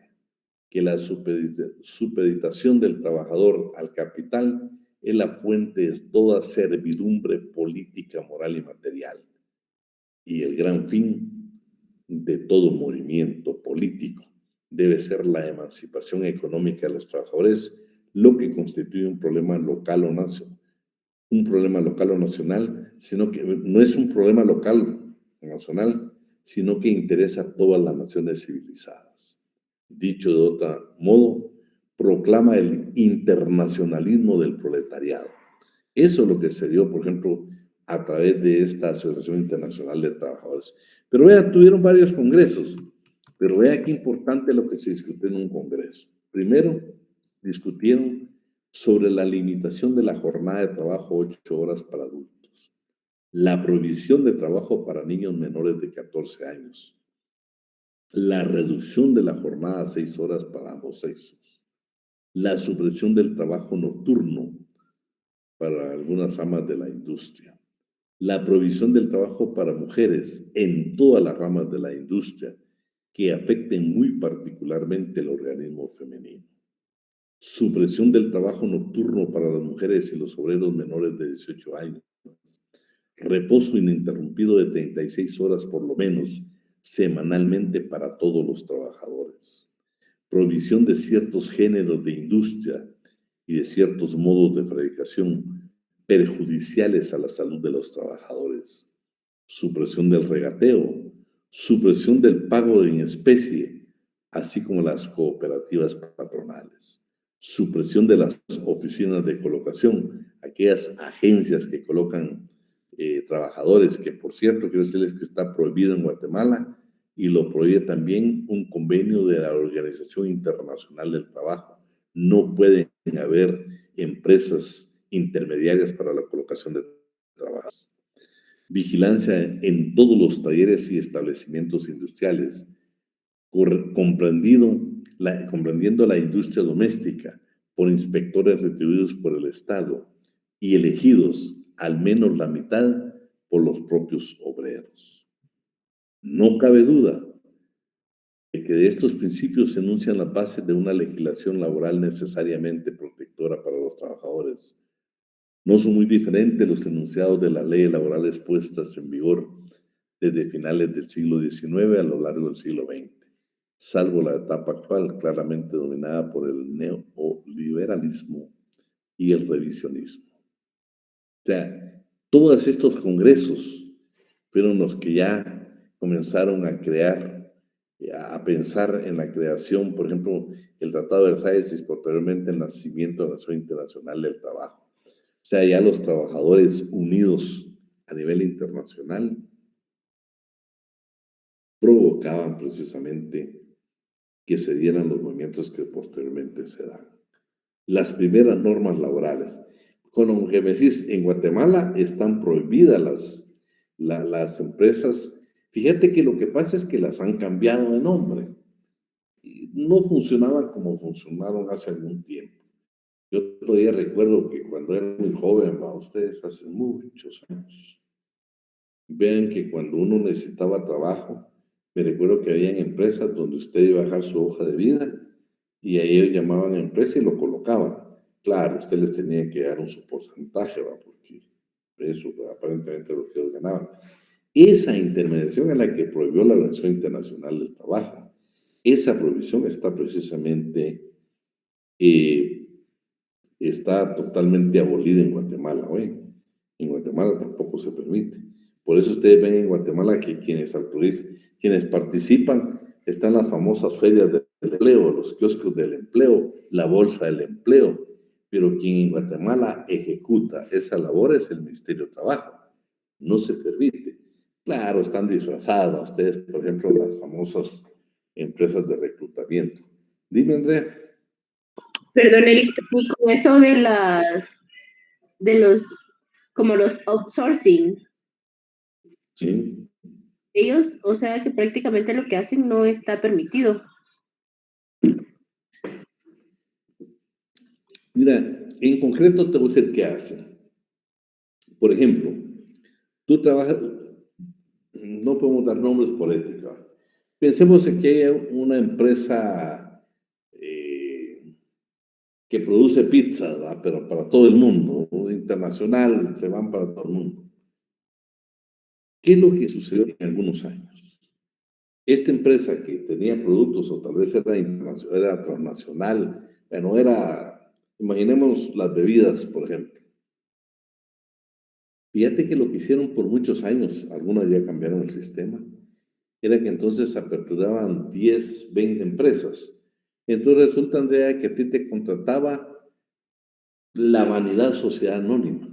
que la supeditación del trabajador al capital es la fuente de toda servidumbre política, moral y material, y el gran fin de todo movimiento político debe ser la emancipación económica de los trabajadores, lo que constituye un problema local o nacional, sino que no es un problema local o nacional, sino que interesa a todas las naciones civilizadas. Dicho de otro modo, proclama el internacionalismo del proletariado. Eso es lo que se dio, por ejemplo, a través de esta Asociación Internacional de Trabajadores. Pero vea, tuvieron varios congresos, pero vea qué importante lo que se discutió en un congreso. Primero, discutieron sobre la limitación de la jornada de trabajo 8 horas para adultos, la prohibición de trabajo para niños menores de 14 años, la reducción de la jornada a 6 horas para ambos sexos, la supresión del trabajo nocturno para algunas ramas de la industria, la prohibición del trabajo para mujeres en todas las ramas de la industria que afecten muy particularmente el organismo femenino, supresión del trabajo nocturno para las mujeres y los obreros menores de 18 años, reposo ininterrumpido de 36 horas por lo menos semanalmente para todos los trabajadores, prohibición de ciertos géneros de industria y de ciertos modos de fabricación perjudiciales a la salud de los trabajadores, supresión del regateo, supresión del pago en especie, así como las cooperativas patronales, supresión de las oficinas de colocación, aquellas agencias que colocan trabajadores, que por cierto quiero decirles que está prohibido en Guatemala y lo prohíbe también un convenio de la Organización Internacional del Trabajo. No pueden haber empresas intermediarias para la colocación de trabajadores. Vigilancia en todos los talleres y establecimientos industriales, comprendiendo la industria doméstica por inspectores retribuidos por el Estado y elegidos al menos la mitad por los propios obreros. No cabe duda de que de estos principios se enuncian las bases de una legislación laboral necesariamente protectora para los trabajadores. No son muy diferentes los enunciados de las leyes laborales puestas en vigor desde finales del siglo XIX a lo largo del siglo XX, salvo la etapa actual claramente dominada por el neoliberalismo y el revisionismo. O sea, todos estos congresos fueron los que ya comenzaron a crear, a pensar en la creación, por ejemplo, el Tratado de Versalles y posteriormente el nacimiento de la Asociación Internacional del Trabajo. O sea, ya los trabajadores unidos a nivel internacional provocaban precisamente que se dieran los movimientos que posteriormente se dan. Las primeras normas laborales. Con lo que me decís, en Guatemala están prohibidas las empresas. Fíjate que lo que pasa es que las han cambiado de nombre. No funcionaban como funcionaron hace algún tiempo. Yo todavía recuerdo que cuando era muy joven, a ustedes hace muchos años, vean que cuando uno necesitaba trabajo, me recuerdo que había empresas donde usted iba a dejar su hoja de vida y ahí ellos llamaban a empresa y lo colocaban. Claro, usted les tenía que dar un su porcentaje, ¿va? Porque eso aparentemente es lo que ellos ganaban. Esa intermediación es la que prohibió la Organización Internacional del Trabajo. Esa prohibición está precisamente, está totalmente abolida en Guatemala, ¿oye? En Guatemala tampoco se permite. Por eso ustedes ven en Guatemala que quienes participan están las famosas ferias del empleo, los kioscos del empleo, la bolsa del empleo, pero quien en Guatemala ejecuta esa labor es el Ministerio de Trabajo. No se permite. Claro, están disfrazadas ustedes, por ejemplo, las famosas empresas de reclutamiento. Dime, Andrea.
Perdón, Eric, sí, con eso de los outsourcing.
Sí.
Ellos, o sea, que prácticamente lo que hacen no está permitido.
Mira, en concreto te voy a decir qué hacen. Por ejemplo, tú trabajas, no podemos dar nombres por ética. Pensemos en que hay una empresa que produce pizza, ¿verdad? Pero para todo el mundo, internacional, se van para todo el mundo. ¿Qué es lo que sucedió en algunos años? Esta empresa que tenía productos, o tal vez era transnacional, bueno, imaginemos las bebidas, por ejemplo. Fíjate que lo que hicieron por muchos años, algunas ya cambiaron el sistema, era que entonces aperturaban 10, 20 empresas. Entonces resulta, Andrea, que a ti te contrataba la Vanidad Sociedad Anónima.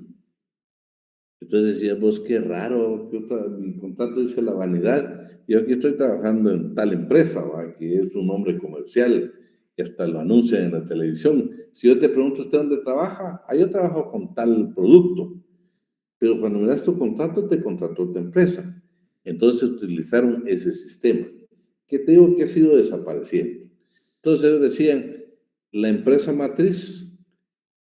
Entonces decías, vos, qué raro, mi contrato dice La Vanidad, yo aquí estoy trabajando en tal empresa, ¿va? Que es un nombre comercial, que hasta lo anuncian en la televisión. Si yo te pregunto, ¿usted dónde trabaja? Ah, yo trabajo con tal producto. Pero cuando me das tu contrato, te contrató tu empresa. Entonces utilizaron ese sistema, que te digo que ha sido desapareciendo. Entonces ellos decían, la empresa matriz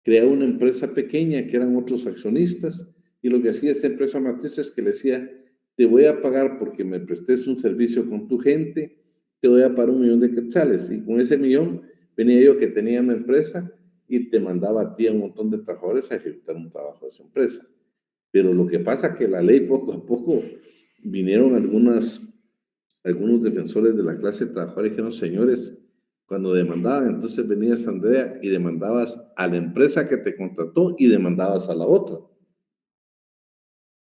crea una empresa pequeña, que eran otros accionistas, y lo que hacía esta empresa matriz es que le decía, te voy a pagar porque me prestes un servicio con tu gente, te voy a pagar 1 millón de quetzales, y con ese 1 millón venía yo que tenía mi empresa y te mandaba a ti a un montón de trabajadores a ejecutar un trabajo de esa empresa. Pero lo que pasa es que la ley poco a poco vinieron algunos defensores de la clase trabajadora y dijeron, señores, cuando demandaban, entonces venías, Andrea, y demandabas a la empresa que te contrató y demandabas a la otra.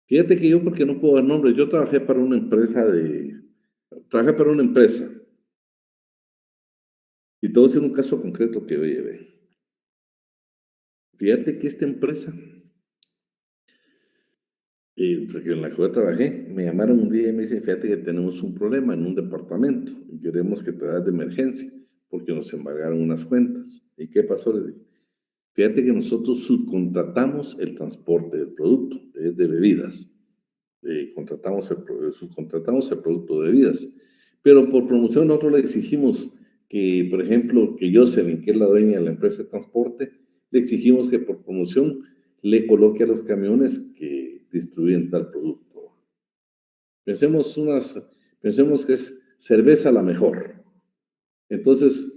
Fíjate que yo, porque no puedo dar nombres, yo trabajé para una empresa y te voy a decir un caso concreto que yo llevé. Fíjate que esta empresa, porque en la que yo trabajé, me llamaron un día y me dicen, fíjate que tenemos un problema en un departamento y queremos que te das de emergencia porque nos embargaron unas cuentas. ¿Y qué pasó? Les dije, fíjate que nosotros subcontratamos el transporte del producto, de bebidas. Subcontratamos el producto de bebidas. Pero por promoción nosotros le exigimos que, por ejemplo, que Jocelyn, que es la dueña de la empresa de transporte, le exigimos que por promoción le coloque a los camiones que distribuyen tal producto. Pensemos que es cerveza la mejor. Entonces,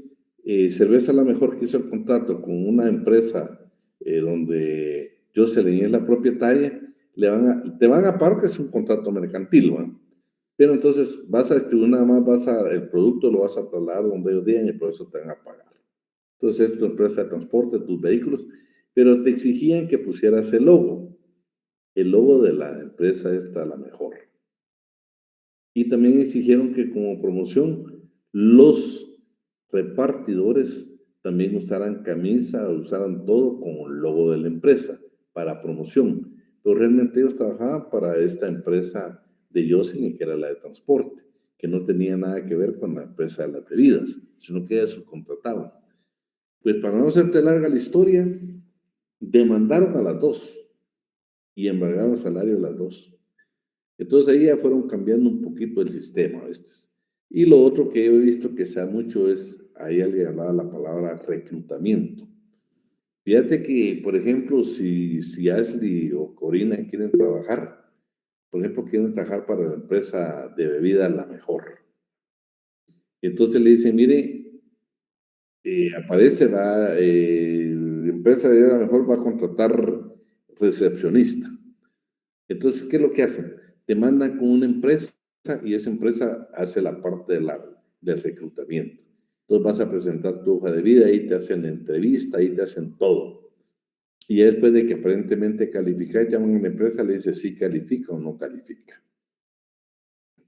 cerveza la mejor que hizo el contrato con una empresa donde Jocelyn es la propietaria, te van a pagar, que es un contrato mercantil, ¿no? Pero entonces vas a distribuir nada más, el producto lo vas a trasladar donde ellos digan y por eso te van a pagar. Entonces es tu empresa de transporte, tus vehículos, pero te exigían que pusieras el logo de la empresa esta, la mejor. Y también exigieron que como promoción los repartidores también usaran camisa, usaran todo con el logo de la empresa para promoción. Pero realmente ellos trabajaban para esta empresa de Jocelyn, que era la de transporte, que no tenía nada que ver con la empresa de las bebidas, sino que ellas subcontrataban. Pues para no hacerte larga la historia, demandaron a las dos y embargaron el salario de las dos. Entonces ahí ya fueron cambiando un poquito el sistema. Y lo otro que he visto que se da mucho es, ahí alguien hablaba la palabra reclutamiento. Fíjate que, por ejemplo, si Ashley o Corina quieren trabajar, por ejemplo, quieren trabajar para la empresa de bebida La Mejor. Entonces le dicen, mire, aparece, la empresa de bebida La Mejor va a contratar recepcionista. Entonces, ¿qué es lo que hacen? Te mandan con una empresa y esa empresa hace la parte del reclutamiento. Entonces vas a presentar tu hoja de vida, ahí te hacen entrevista, ahí te hacen todo. Y ya después de que aparentemente calificas, llaman a la empresa, le dice si califica o no califica.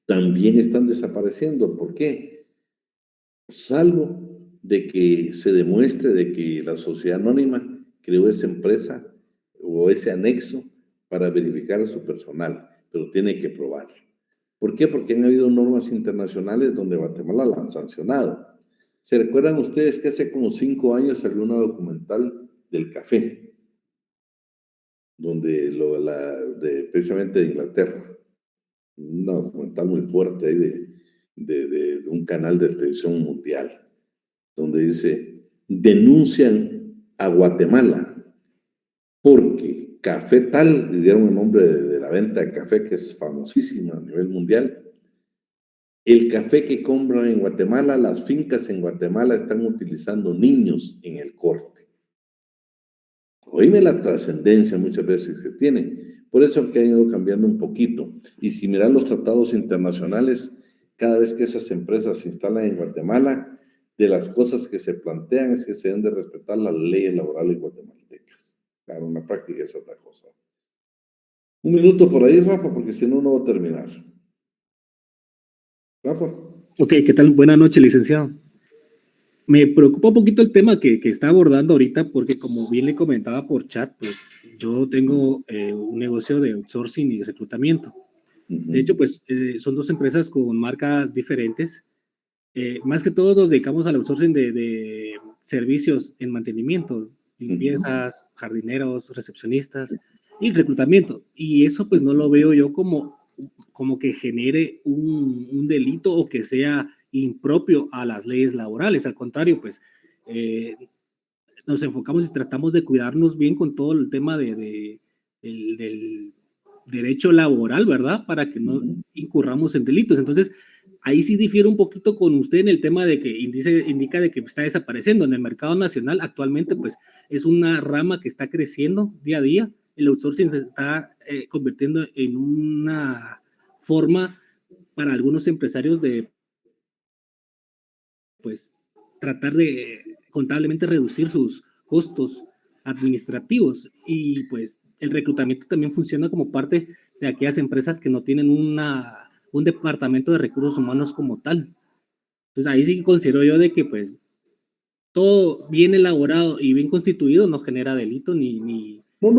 También están desapareciendo. ¿Por qué? Salvo de que se demuestre de que la sociedad anónima creó esa empresa o ese anexo para verificar a su personal, pero tiene que probar. ¿Por qué? Porque han habido normas internacionales donde Guatemala la han sancionado. ¿Se recuerdan ustedes que hace como 5 años salió una documental del café? Donde precisamente de Inglaterra. Una documental muy fuerte ahí de un canal de televisión mundial, donde dice, denuncian a Guatemala, porque Café Tal, le dieron el nombre de la venta de café, que es famosísima a nivel mundial. El café que compran en Guatemala, las fincas en Guatemala están utilizando niños en el corte. Oíme la trascendencia muchas veces que tiene. Por eso que han ido cambiando un poquito. Y si miran los tratados internacionales, cada vez que esas empresas se instalan en Guatemala, de las cosas que se plantean es que se deben de respetar las leyes laborales guatemaltecas. Claro, en la práctica es otra cosa. Un minuto por ahí, Rafa, porque si no, no va a terminar. Rafa.
Ok, ¿qué tal? Buenas noches, licenciado. Me preocupa un poquito el tema que está abordando ahorita, porque como bien le comentaba por chat, pues yo tengo un negocio de outsourcing y reclutamiento. De hecho, pues son dos empresas con marcas diferentes. Más que todo nos dedicamos al outsourcing de servicios en mantenimiento, limpiezas, jardineros, recepcionistas y reclutamiento. Y eso pues no lo veo yo como que genere un delito o que sea impropio a las leyes laborales. Al contrario, pues nos enfocamos y tratamos de cuidarnos bien con todo el tema del derecho laboral, ¿verdad? Para que no incurramos en delitos. Entonces, ahí sí difiere un poquito con usted en el tema de que indica de que está desapareciendo. En el mercado nacional actualmente, pues, es una rama que está creciendo día a día. El outsourcing se está convirtiendo en una forma para algunos empresarios de, pues, tratar de contablemente reducir sus costos administrativos. Y pues el reclutamiento también funciona como parte de aquellas empresas que no tienen un departamento de recursos humanos como tal. Entonces ahí sí considero yo de que pues todo bien elaborado y bien constituido no genera delito ni
No.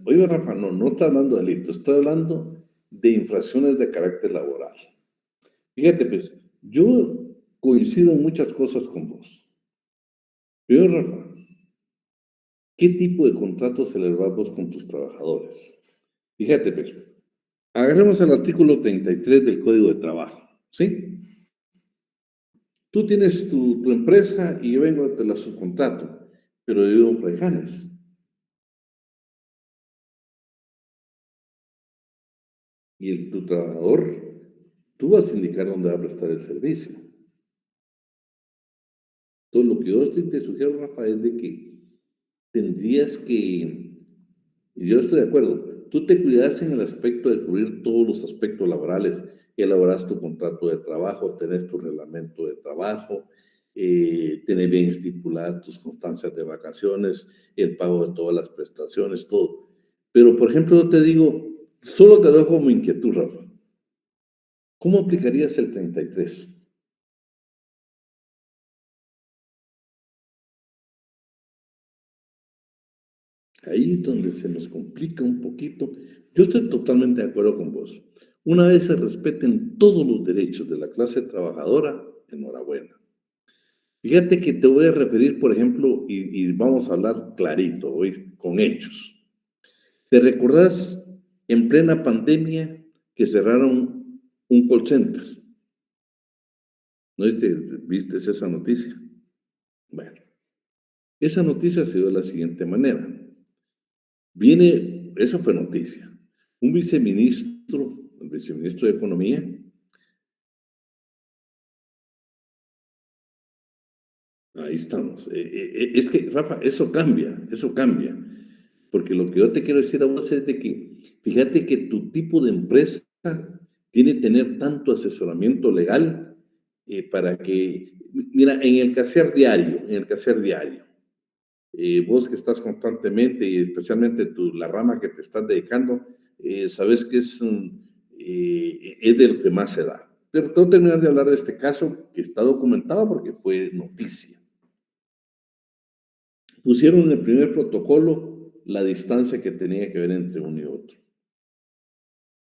Oíme, Rafa, no está hablando de delito, estoy hablando de infracciones de carácter laboral. Fíjate, pues, yo coincido en muchas cosas con vos. Pero, Rafa, ¿qué tipo de contrato celebras vos con tus trabajadores? Fíjate, pues, agarremos el artículo 33 del Código de Trabajo, ¿sí? Tú tienes tu empresa y yo vengo, te la subcontrato, pero yo vivo en Fraijanes. Y tu trabajador, tú vas a indicar dónde va a prestar el servicio. Entonces, lo que yo te sugiero, Rafa, es de que tendrías que, y yo estoy de acuerdo, tú te cuidas en el aspecto de cubrir todos los aspectos laborales, elaboras tu contrato de trabajo, tenés tu reglamento de trabajo, tenés bien estipuladas tus constancias de vacaciones, el pago de todas las prestaciones, todo. Pero, por ejemplo, yo te digo, solo te dejo como inquietud, Rafa. ¿Cómo aplicarías el 33? Ahí es donde se nos complica un poquito. Yo estoy totalmente de acuerdo con vos. Una vez se respeten todos los derechos de la clase trabajadora, enhorabuena. Fíjate que te voy a referir, por ejemplo, y vamos a hablar clarito hoy, con hechos. ¿Te recordás en plena pandemia que cerraron un call center? ¿No viste esa noticia? Bueno, esa noticia se dio de la siguiente manera. Eso fue noticia. Un viceministro, el viceministro de Economía, ahí estamos. Es que, Rafa, eso cambia, porque lo que yo te quiero decir a vos es de que, fíjate que tu tipo de empresa tiene que tener tanto asesoramiento legal para que, mira, en el quehacer diario, vos que estás constantemente y especialmente la rama que te estás dedicando, sabes que es de lo que más se da. Pero tengo que terminar de hablar de este caso que está documentado porque fue noticia. Pusieron en el primer protocolo la distancia que tenía que haber entre uno y otro.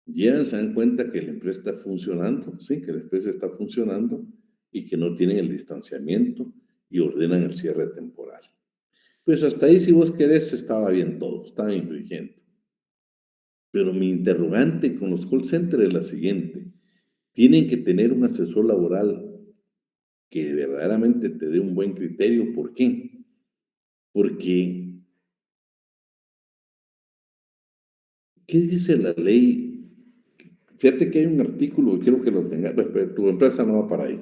Ya se dan cuenta que la empresa está funcionando, sí, que la empresa está funcionando y que no tienen el distanciamiento y ordenan el cierre temporal. Pues hasta ahí, si vos querés, estaba bien todo, estaba infringiendo. Pero mi interrogante con los call centers es la siguiente. Tienen que tener un asesor laboral que verdaderamente te dé un buen criterio. ¿Por qué? porque ¿qué dice la ley? Fíjate que hay un artículo que quiero que lo tengas, pero tu empresa no va para ahí.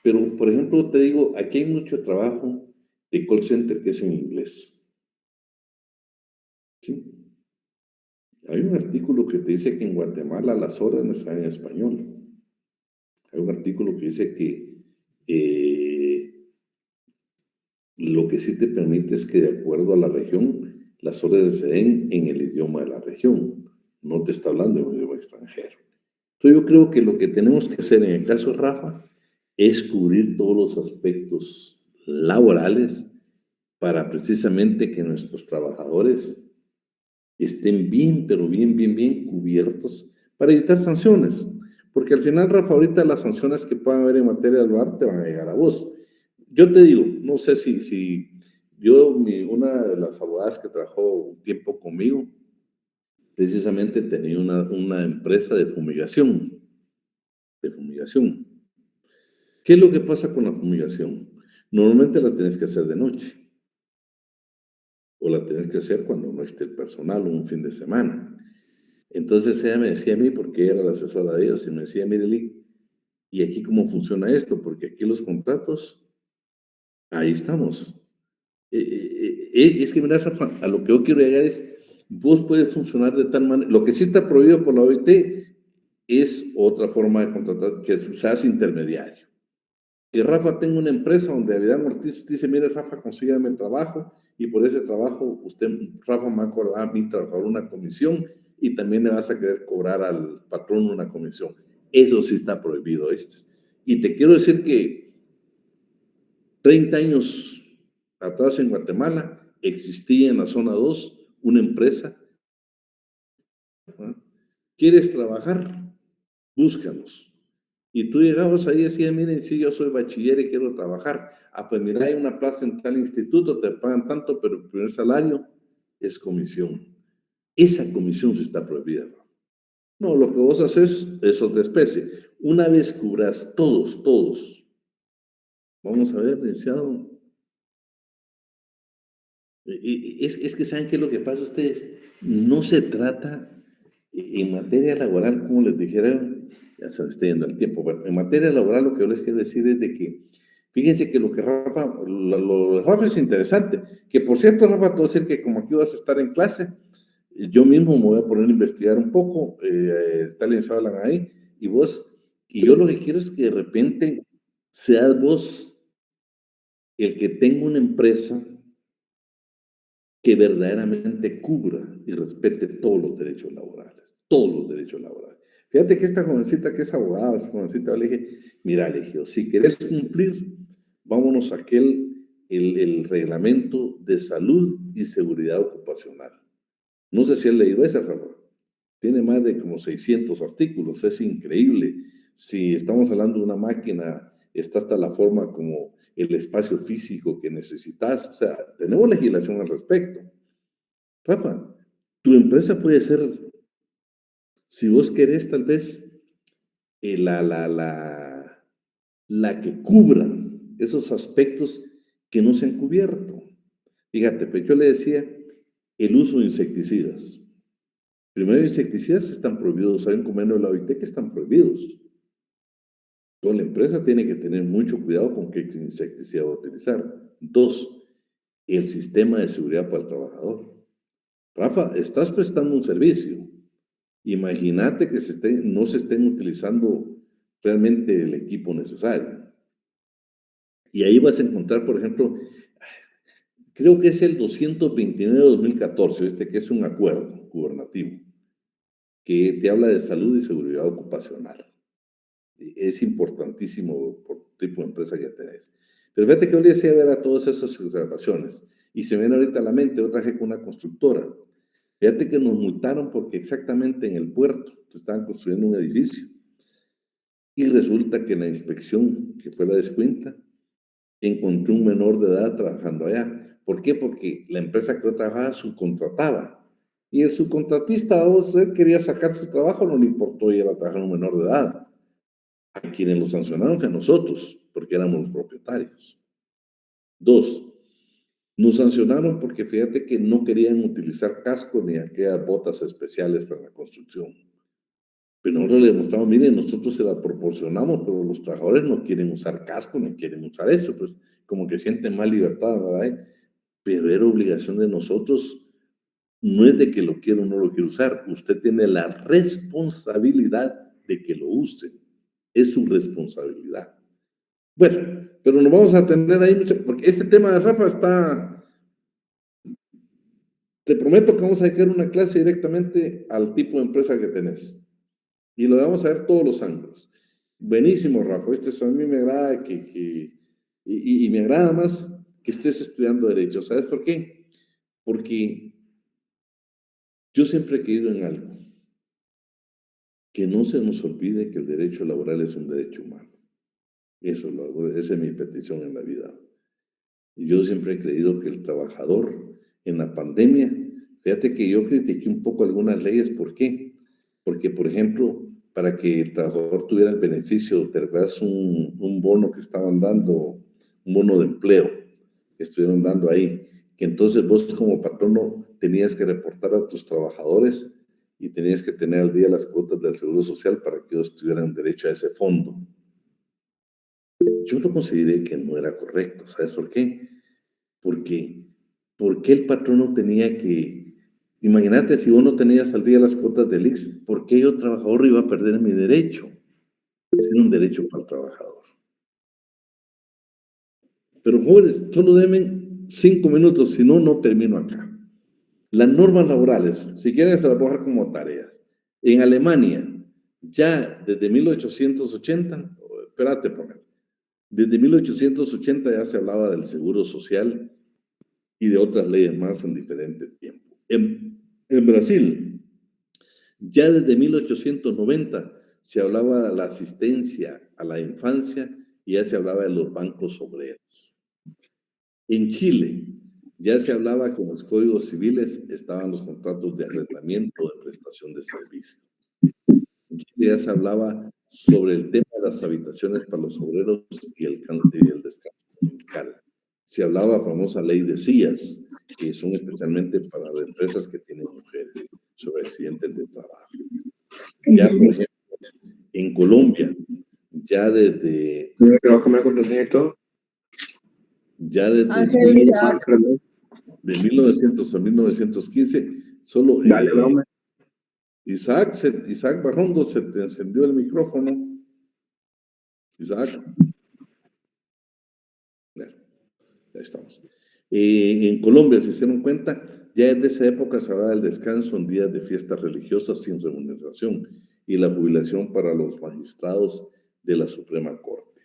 Pero, por ejemplo, te digo, aquí hay mucho trabajo de call center que es en inglés. ¿Sí? Hay un artículo que te dice que en Guatemala las órdenes están en español. Hay un artículo que dice que lo que sí te permite es que de acuerdo a la región, las órdenes se den en el idioma de la región. No te está hablando en un idioma extranjero. Entonces yo creo que lo que tenemos que hacer en el caso de Rafa es cubrir todos los aspectos laborales para precisamente que nuestros trabajadores estén bien, pero bien cubiertos para evitar sanciones. Porque al final, Rafa, ahorita las sanciones que puedan haber en materia laboral te van a llegar a vos. Yo te digo, no sé si una de las abogadas que trabajó un tiempo conmigo, precisamente tenía una empresa de fumigación. ¿Qué es lo que pasa con la fumigación? Normalmente la tienes que hacer de noche. O la tienes que hacer cuando no esté el personal o un fin de semana. Entonces ella me decía a mí, porque ella era la asesora de ellos, y me decía, mire, Lee, ¿y aquí cómo funciona esto? Porque aquí los contratos, ahí estamos. Es que, mira, Rafa, a lo que yo quiero llegar es, vos puedes funcionar de tal manera, lo que sí está prohibido por la OIT es otra forma de contratar, que seas intermediario. Que Rafa tenga una empresa donde Avidán Ortiz dice, mire, Rafa, consígame el trabajo, y por ese trabajo, Rafa me va a cobrar a mi trabajador una comisión, y también le vas a querer cobrar al patrón una comisión. Eso sí está prohibido. Y te quiero decir que 30 años atrás en Guatemala existía en la zona 2 una empresa. ¿Quieres trabajar? Búscanos. Y tú llegabas ahí y decías, miren, sí, yo soy bachiller y quiero trabajar. Ah, pues mira, hay una plaza en tal instituto, te pagan tanto, pero el primer salario es comisión. Esa comisión sí está prohibida. No, lo que vos haces es otra especie. Una vez cubras todos. Vamos a ver, licenciado. Es que saben qué es lo que pasa a ustedes. No se trata en materia laboral, como les dijera, ya se me está yendo el tiempo, pero en materia laboral lo que yo les quiero decir es de que, fíjense que lo de Rafa es interesante, que por cierto, Rafa, te voy a decir que como aquí vas a estar en clase, yo mismo me voy a poner a investigar un poco, tal vez hablan ahí, y yo lo que quiero es que de repente seas vos el que tenga una empresa que verdaderamente cubra y respete todos los derechos laborales. Fíjate que esta jovencita que es abogada, le dije, mira, Legio, si querés cumplir, vámonos a el reglamento de salud y seguridad ocupacional. No sé si has leído ese, Rafa. Tiene más de como 600 artículos, es increíble. Si estamos hablando de una máquina, está hasta la forma como el espacio físico que necesitas. O sea, tenemos legislación al respecto. Rafa, tu empresa puede ser, si vos querés, tal vez la que cubra esos aspectos que no se han cubierto. Fíjate, pero yo le decía el uso de insecticidas. Primero, insecticidas están prohibidos. Hay un convenio de la OIT que están prohibidos. Toda la empresa tiene que tener mucho cuidado con qué insecticida va a utilizar. 2, el sistema de seguridad para el trabajador. Rafa, estás prestando un servicio. Imagínate que no se estén utilizando realmente el equipo necesario. Y ahí vas a encontrar, por ejemplo, creo que es el 229 de 2014, que es un acuerdo gubernativo, que te habla de salud y seguridad ocupacional. Es importantísimo por tipo de empresa que tenés. Pero fíjate que yo le decía ver a todas esas observaciones, y se me viene ahorita a la mente otra vez con una constructora. Fíjate que nos multaron porque exactamente en el puerto se estaban construyendo un edificio. Y resulta que en la inspección, que fue la descuenta, encontré un menor de edad trabajando allá. ¿Por qué? Porque la empresa que yo trabajaba subcontrataba. Y el subcontratista, él quería sacar su trabajo, no le importó ir a trabajar a un menor de edad. A quienes lo sancionaron fue a nosotros, porque éramos los propietarios. 2, Nos sancionaron porque fíjate que no querían utilizar casco ni aquellas botas especiales para la construcción. Pero nosotros le demostramos, miren, nosotros se la proporcionamos, pero los trabajadores no quieren usar casco ni quieren usar eso, pues como que sienten más libertad, ¿verdad? Pero era obligación de nosotros. No es de que lo quiera o no lo quiera usar. Usted tiene la responsabilidad de que lo use. Es su responsabilidad. Bueno, pero nos vamos a tener ahí mucho, porque este tema de Rafa está... Te prometo que vamos a dejar una clase directamente al tipo de empresa que tenés. Y lo vamos a ver todos los ángulos. Buenísimo, Rafa. A mí me agrada y me agrada más que estés estudiando Derecho. ¿Sabes por qué? Porque yo siempre he creído en algo. Que no se nos olvide que el derecho laboral es un derecho humano. Esa es mi petición en la vida. Y yo siempre he creído que el trabajador en la pandemia, fíjate que yo critiqué un poco algunas leyes. ¿Por qué? Porque, por ejemplo, para que el trabajador tuviera el beneficio, te das un bono que estaban dando, un bono de empleo que estuvieron dando ahí, que entonces vos como patrono tenías que reportar a tus trabajadores y tenías que tener al día las cuotas del Seguro Social para que ellos tuvieran derecho a ese fondo. Yo lo consideré que no era correcto. ¿Sabes por qué? Porque el patrono tenía que... Imagínate, si vos no tenías al día las cuotas del IX, ¿por qué yo, trabajador, iba a perder mi derecho? Es un derecho para el trabajador. Pero, jóvenes, solo denme 5 minutos, si no, no termino acá. Las normas laborales, si quieren, se las voy a dejar como tareas. En Alemania, ya desde 1880, espérate, pongan. Desde 1880 ya se hablaba del seguro social y de otras leyes más en diferente tiempo. En Brasil, ya desde 1890 se hablaba de la asistencia a la infancia y ya se hablaba de los bancos obreros. En Chile, ya se hablaba que en los códigos civiles estaban los contratos de arrendamiento de prestación de servicio. En Chile ya se hablaba sobre el tema de las habitaciones para los obreros y el descanso dominical. Se hablaba de la famosa ley de sillas, que son especialmente para las empresas que tienen mujeres, sobre accidentes de trabajo. Ya, por ejemplo, en Colombia, ya desde... Ya desde de 1900 a 1915, solo... Isaac Barrondo, se te encendió el micrófono. Isaac. Bueno, ya estamos. En Colombia, si se dieron cuenta, ya desde esa época se hablaba del descanso en días de fiestas religiosas sin remuneración y la jubilación para los magistrados de la Suprema Corte.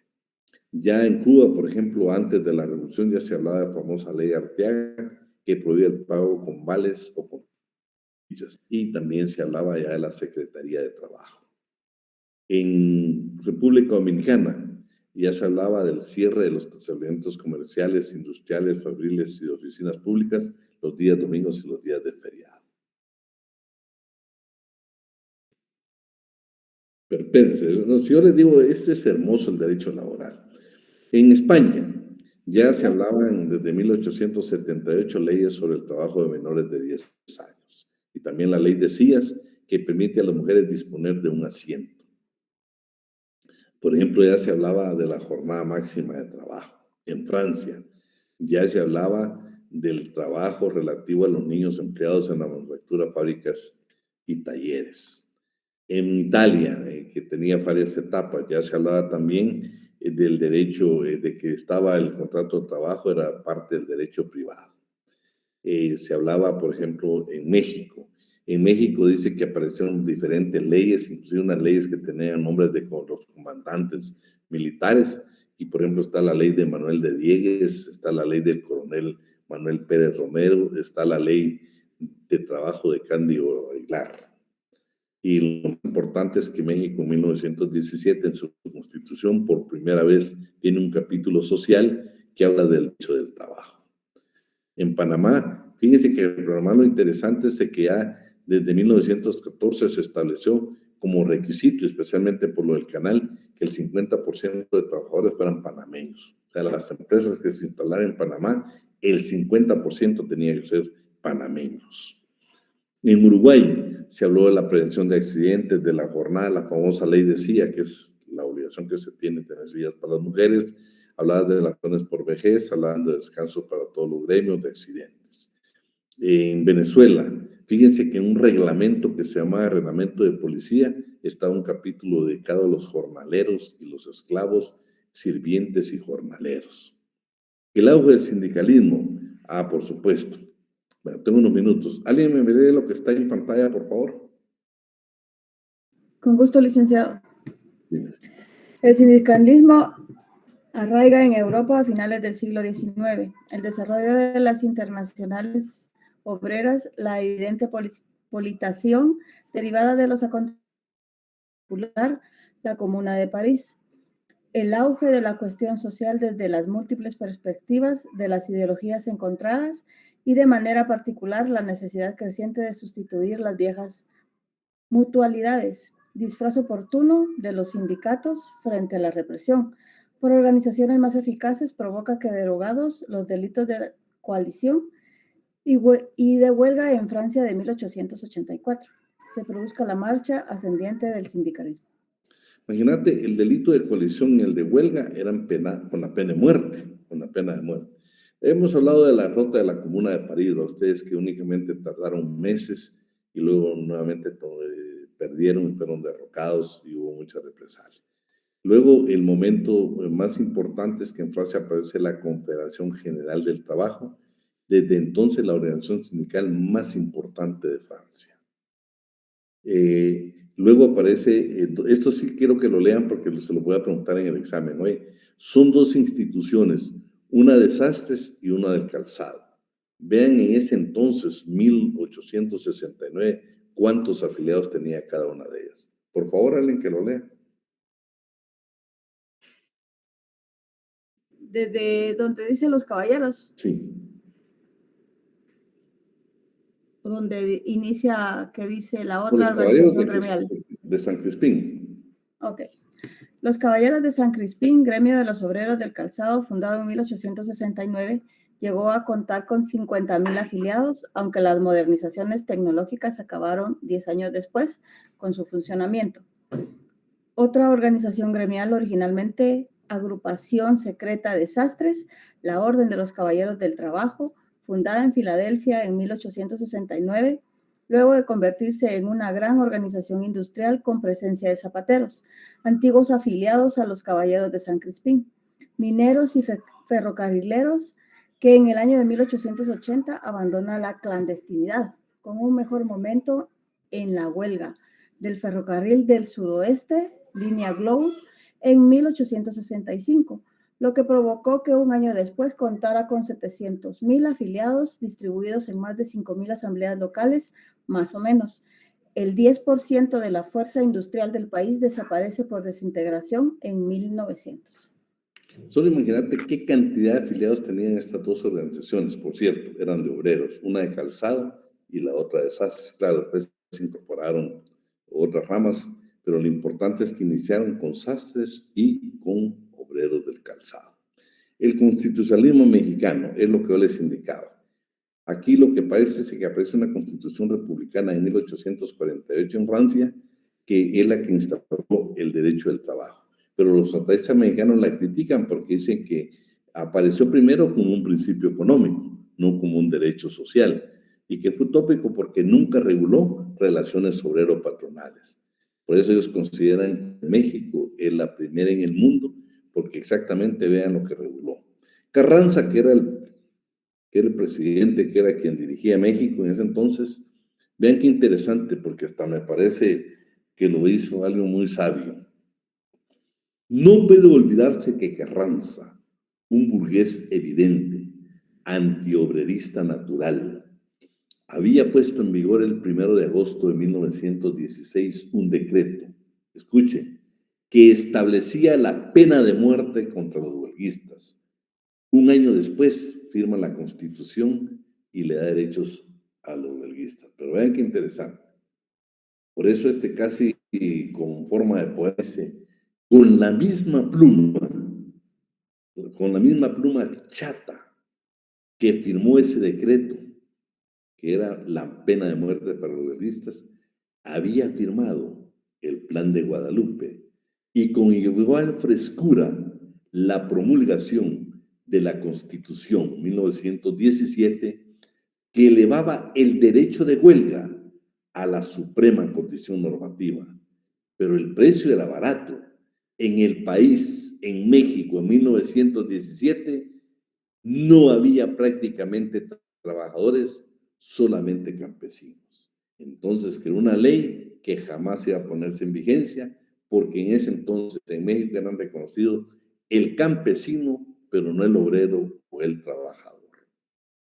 Ya en Cuba, por ejemplo, antes de la revolución ya se hablaba de la famosa ley Arteaga, que prohibía el pago con vales o con... Y también se hablaba ya de la Secretaría de Trabajo. En República Dominicana ya se hablaba del cierre de los establecimientos comerciales, industriales, fabriles y de oficinas públicas los días domingos y los días de feriado. Pero espérense, si yo les digo, este es hermoso el derecho laboral. En España ya se hablaban desde 1878 leyes sobre el trabajo de menores de 10 años y también la ley de sillas que permite a las mujeres disponer de un asiento. Por ejemplo, ya se hablaba de la jornada máxima de trabajo. En Francia ya se hablaba del trabajo relativo a los niños empleados en la manufactura, fábricas y talleres. En Italia, que tenía varias etapas, ya se hablaba también del derecho de que estaba el contrato de trabajo, era parte del derecho privado. Se hablaba, por ejemplo, en México. En México dice que aparecieron diferentes leyes, inclusive unas leyes que tenían nombres de los comandantes militares, y por ejemplo está la ley de Manuel de Diegues, está la ley del coronel Manuel Pérez Romero, está la ley de trabajo de Cándido Aguilar. Y lo más importante es que México en 1917 en su constitución por primera vez tiene un capítulo social que habla del derecho del trabajo. En Panamá, fíjense que en Panamá lo interesante es que ya desde 1914 se estableció como requisito, especialmente por lo del canal, que el 50% de trabajadores fueran panameños. O sea, las empresas que se instalaran en Panamá el 50% tenía que ser panameños. En Uruguay se habló de la prevención de accidentes, de la jornada, la famosa ley de CIA, que es la obligación que se tiene de tener sillas para las mujeres, hablaban de las acciones por vejez, hablaban de descanso para todos los gremios de accidentes. En Venezuela, fíjense que en un reglamento que se llama Reglamento de Policía está un capítulo dedicado a los jornaleros y los esclavos, sirvientes y jornaleros. El auge del sindicalismo, por supuesto. Bueno, tengo unos minutos. ¿Alguien me lee lo que está en pantalla, por favor?
Con gusto, licenciado.
Dime.
El sindicalismo arraiga en Europa a finales del siglo XIX. El desarrollo de las internacionales obreras, la evidente politización derivada de los acontecimientos popular, la Comuna de París, el auge de la cuestión social desde las múltiples perspectivas de las ideologías encontradas y de manera particular la necesidad creciente de sustituir las viejas mutualidades, disfraz oportuno de los sindicatos frente a la represión por organizaciones más eficaces provoca que derogados los delitos de coalición y de huelga en Francia de 1884 se produzca la marcha ascendiente del sindicalismo.
Imagínate, el delito de coalición y el de huelga eran con la pena de muerte, Hemos hablado de la derrota de la Comuna de París, a ustedes que únicamente tardaron meses y luego nuevamente perdieron y fueron derrocados y hubo mucha represalia. Luego, el momento más importante es que en Francia aparece la Confederación General del Trabajo, desde entonces la organización sindical más importante de Francia. Luego aparece, esto sí quiero que lo lean porque se lo voy a preguntar en el examen, ¿no? Son dos instituciones, una de sastres y una del calzado. Vean en ese entonces, 1869, cuántos afiliados tenía cada una de ellas. Por favor, alguien que lo lea.
Desde donde dice los caballeros.
Sí.
Donde inicia, que dice la otra organización gremial.
De San Crispín.
Ok. Los Caballeros de San Crispín, gremio de los obreros del calzado, fundado en 1869, llegó a contar con 50,000 afiliados, aunque las modernizaciones tecnológicas acabaron 10 años después con su funcionamiento. Otra organización gremial, originalmente agrupación secreta de sastres, la Orden de los Caballeros del Trabajo, fundada en Filadelfia en 1869, luego de convertirse en una gran organización industrial con presencia de zapateros, antiguos afiliados a los Caballeros de San Crispín, mineros y ferrocarrileros que en el año de 1880 abandona la clandestinidad, con un mejor momento en la huelga del ferrocarril del sudoeste, línea Globe, en 1865, lo que provocó que un año después contara con 700,000 afiliados distribuidos en más de 5,000 asambleas locales, más o menos. El 10% de la fuerza industrial del país desaparece por desintegración en 1900.
Solo imagínate qué cantidad de afiliados tenían estas dos organizaciones, por cierto, eran de obreros, una de calzado y la otra de sastres. Claro, después se incorporaron otras ramas, pero lo importante es que iniciaron con sastres y con obreros del calzado. El constitucionalismo mexicano es lo que yo les indicaba. Aquí lo que parece es que aparece una constitución republicana en 1848 en Francia, que es la que instauró el derecho del trabajo. Pero los tratadistas mexicanos la critican porque dicen que apareció primero como un principio económico, no como un derecho social, y que fue utópico porque nunca reguló relaciones obrero-patronales. Por eso ellos consideran que México es la primera en el mundo, porque exactamente vean lo que reguló. Carranza, que era el presidente, que era quien dirigía México en ese entonces, vean qué interesante, porque hasta me parece que lo hizo algo muy sabio. No puede olvidarse que Carranza, un burgués evidente, antiobrerista natural, había puesto en vigor el 1 de agosto de 1916 un decreto, escuchen, que establecía la pena de muerte contra los huelguistas. Un año después firma la Constitución y le da derechos a los huelguistas. Pero vean qué interesante. Por eso casi con forma de poema dice, con la misma pluma chata que firmó ese decreto, que era la pena de muerte para los realistas, había firmado el Plan de Guadalupe y con igual frescura la promulgación de la Constitución 1917, que elevaba el derecho de huelga a la suprema condición normativa. Pero el precio era barato. En el país, en México, en 1917, no había prácticamente trabajadores, solamente campesinos. Entonces creó una ley que jamás iba a ponerse en vigencia, porque en ese entonces en México eran reconocidos el campesino, pero no el obrero o el trabajador.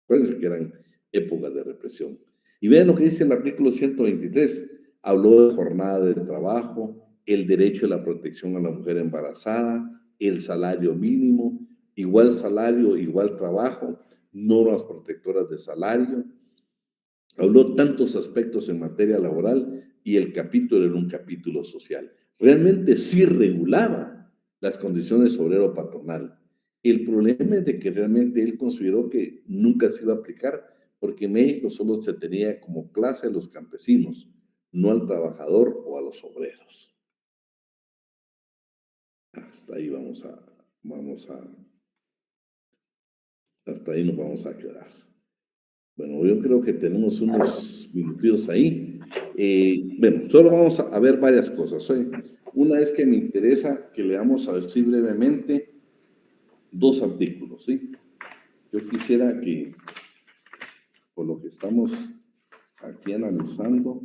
Acuérdense que eran épocas de represión. Y vean lo que dice el artículo 123. Habló de jornada de trabajo, el derecho a la protección a la mujer embarazada, el salario mínimo, igual salario, igual trabajo, normas protectoras de salario. Habló tantos aspectos en materia laboral y el capítulo era un capítulo social. Realmente sí regulaba las condiciones obrero-patronal. El problema es de que realmente él consideró que nunca se iba a aplicar porque en México solo se tenía como clase a los campesinos, no al trabajador o a los obreros. Hasta ahí hasta ahí nos vamos a quedar. Bueno, yo creo que tenemos unos minutitos ahí. Bueno, solo vamos a ver varias cosas. Una es que me interesa que leamos así brevemente 2 artículos, ¿sí? Yo quisiera que, por lo que estamos aquí analizando,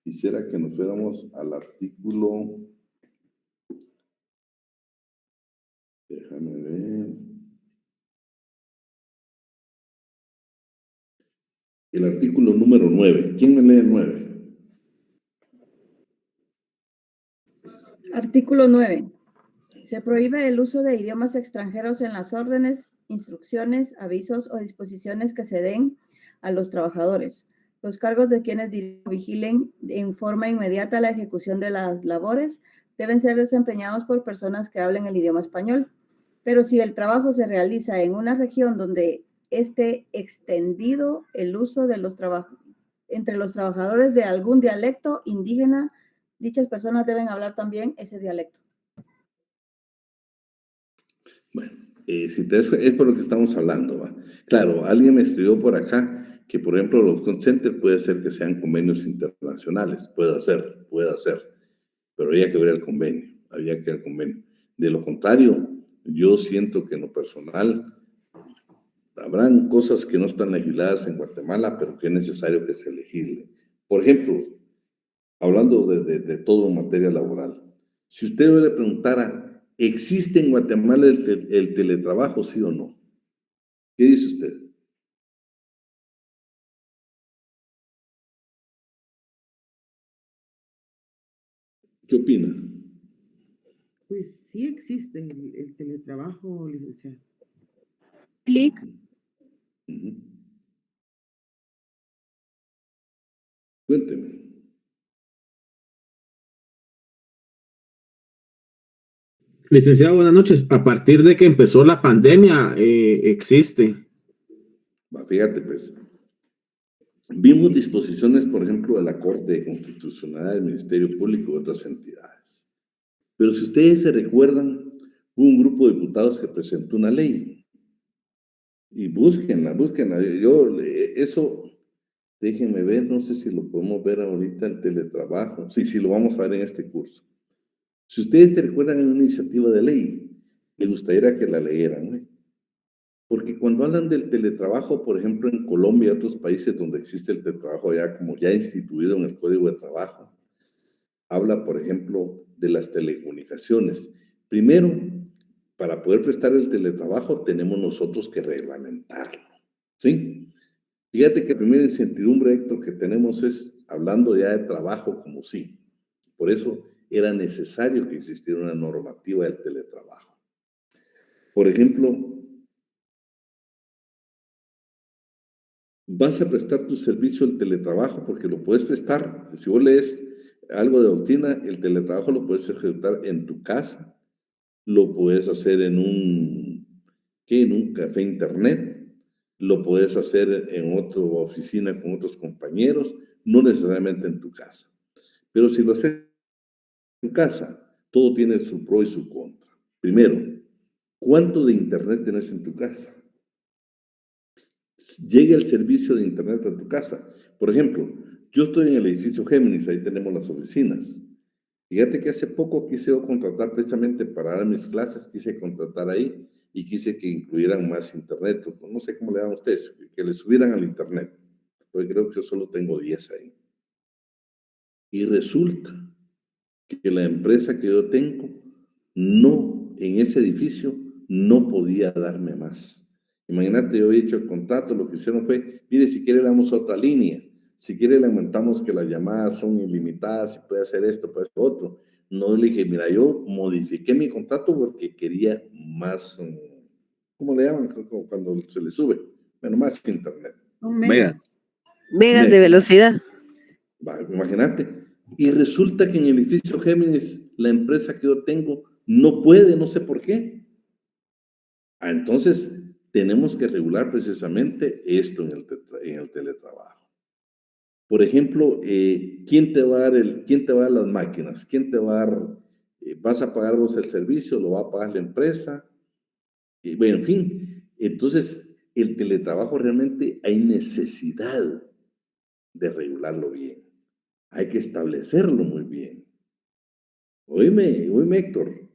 quisiera que nos fuéramos al artículo, déjame ver, el artículo número 9. ¿Quién me lee el 9?
Artículo 9. Se prohíbe el uso de idiomas extranjeros en las órdenes, instrucciones, avisos o disposiciones que se den a los trabajadores. Los cargos de quienes vigilen en forma inmediata la ejecución de las labores deben ser desempeñados por personas que hablen el idioma español. Pero si el trabajo se realiza en una región donde esté extendido el uso de entre los trabajadores de algún dialecto indígena, dichas personas deben hablar también ese dialecto.
Bueno, si te es por lo que estamos hablando, ¿va? Claro, alguien me escribió por acá que, por ejemplo, los call centers puede ser que sean convenios internacionales, puede ser, pero había que ver el convenio, De lo contrario, yo siento que en lo personal habrán cosas que no están legisladas en Guatemala, pero que es necesario que se legislen. Por ejemplo, hablando de todo en materia laboral, si usted le preguntara, ¿existe en Guatemala el teletrabajo, sí o no? ¿Qué dice usted? ¿Qué opina?
Pues sí existe el teletrabajo, licenciado.
Clic.
Cuénteme.
Licenciado, buenas noches. A partir de que empezó la pandemia, existe.
Fíjate, pues, vimos disposiciones, por ejemplo, de la Corte Constitucional, del Ministerio Público y otras entidades. Pero si ustedes se recuerdan, hubo un grupo de diputados que presentó una ley. Y búsquenla. Eso, déjenme ver, no sé si lo podemos ver ahorita, el teletrabajo. Sí, lo vamos a ver en este curso. Si ustedes se recuerdan en una iniciativa de ley, les gustaría que la leyeran, ¿no? Porque cuando hablan del teletrabajo, por ejemplo, en Colombia y otros países donde existe el teletrabajo ya como ya instituido en el Código de Trabajo, habla, por ejemplo, de las telecomunicaciones. Primero, para poder prestar el teletrabajo, tenemos nosotros que reglamentarlo, ¿sí? Fíjate que la primera incertidumbre, Héctor, que tenemos es hablando ya de trabajo como sí. Por eso era necesario que existiera una normativa del teletrabajo. Por ejemplo, vas a prestar tu servicio al teletrabajo porque lo puedes prestar. Si vos lees algo de doctrina, el teletrabajo lo puedes ejecutar en tu casa, lo puedes hacer en un café internet, lo puedes hacer en otra oficina con otros compañeros, no necesariamente en tu casa. Pero si lo haces en tu casa, todo tiene su pro y su contra. Primero, ¿cuánto de internet tenés en tu casa? Llega el servicio de internet a tu casa. Por ejemplo, yo estoy en el edificio Géminis, ahí tenemos las oficinas. Fíjate que hace poco quise contratar precisamente para dar mis clases, quise contratar ahí y quise que incluyeran más internet, no sé cómo le dan ustedes, que le subieran al internet, porque creo que yo solo tengo 10 ahí. Y resulta que la empresa que yo tengo, no, en ese edificio, no podía darme más. Imagínate, yo he hecho el contrato, lo que hicieron fue, mire, si quiere le damos otra línea, si quiere le aumentamos que las llamadas son ilimitadas, si puede hacer esto, puede hacer otro. No, le dije, mira, yo modifiqué mi contrato porque quería más, ¿cómo le llaman? Cuando se le sube, bueno, más internet.
Megas. Megas de velocidad.
Imagínate. Y resulta que en el edificio Géminis, la empresa que yo tengo, no puede, no sé por qué. Entonces, tenemos que regular precisamente esto en el teletrabajo. Por ejemplo, ¿quién te va a dar las máquinas? ¿Quién te va a dar? ¿Vas a pagar vos el servicio? ¿Lo va a pagar la empresa? Bueno, en fin. Entonces, el teletrabajo realmente hay necesidad de regularlo bien. Hay que establecerlo muy bien. Oíme, Héctor.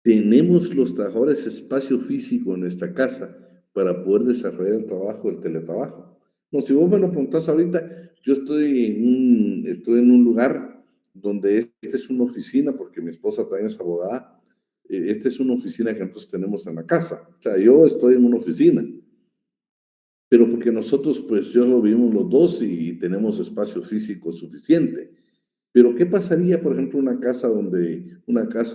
Tenemos los trabajadores espacio físico en nuestra casa para poder desarrollar el trabajo, el teletrabajo. No, si vos me lo preguntás ahorita, yo estoy en un lugar donde esta es una oficina, porque mi esposa también es abogada. Esta es una oficina que nosotros tenemos en la casa. O sea, yo estoy en una oficina. Pero porque nosotros, pues, yo lo vivimos los dos y tenemos espacio físico suficiente. Pero, ¿qué pasaría, por ejemplo, una casa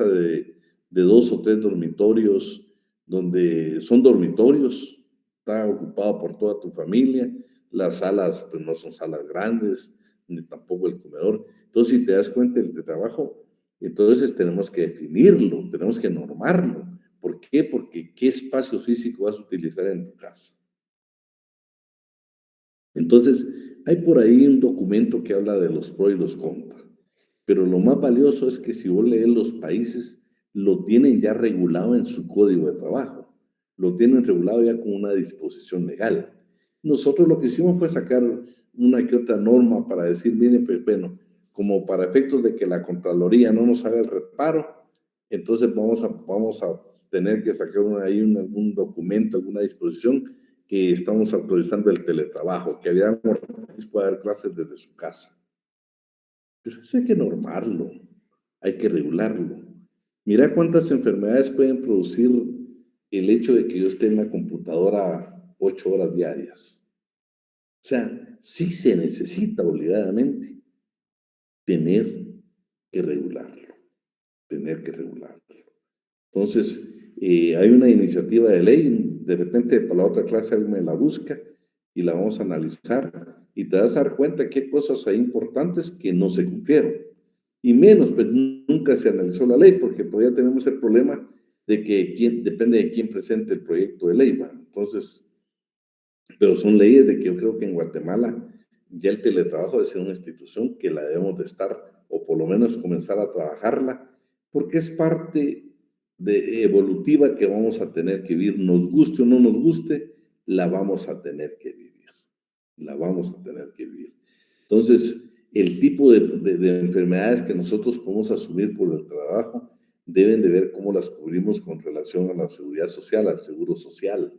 de 2 o 3 dormitorios, donde son dormitorios, está ocupado por toda tu familia, las salas, pues, no son salas grandes, ni tampoco el comedor. Entonces, si te das cuenta del trabajo, entonces tenemos que definirlo, tenemos que normarlo. ¿Por qué? Porque ¿qué espacio físico vas a utilizar en tu casa? Entonces, hay por ahí un documento que habla de los pros y los contras, pero lo más valioso es que si vos lees los países, lo tienen ya regulado en su código de trabajo, lo tienen regulado ya con una disposición legal. Nosotros lo que hicimos fue sacar una que otra norma para decir, miren, pues bueno, como para efectos de que la Contraloría no nos haga el reparo, entonces vamos a tener que sacar algún documento, alguna disposición que estamos autorizando el teletrabajo, que había puede dar clases desde su casa. Pero eso hay que normarlo, hay que regularlo. Mira cuántas enfermedades pueden producir el hecho de que yo esté en la computadora 8 horas diarias. O sea, sí se necesita obligadamente tener que regularlo, Entonces, hay una iniciativa de ley, de repente para la otra clase alguien me la busca y la vamos a analizar y te vas a dar cuenta que hay cosas ahí importantes que no se cumplieron. Y menos, pues nunca se analizó la ley porque todavía tenemos el problema de que depende de quién presente el proyecto de ley, ¿va? Entonces, pero son leyes de que yo creo que en Guatemala ya el teletrabajo debe ser una institución que la debemos de estar, o por lo menos comenzar a trabajarla, porque es parte evolutiva que vamos a tener que vivir, nos guste o no nos guste, la vamos a tener que vivir. Entonces, el tipo de enfermedades que nosotros podemos asumir por el trabajo deben de ver cómo las cubrimos con relación a la seguridad social, al seguro social.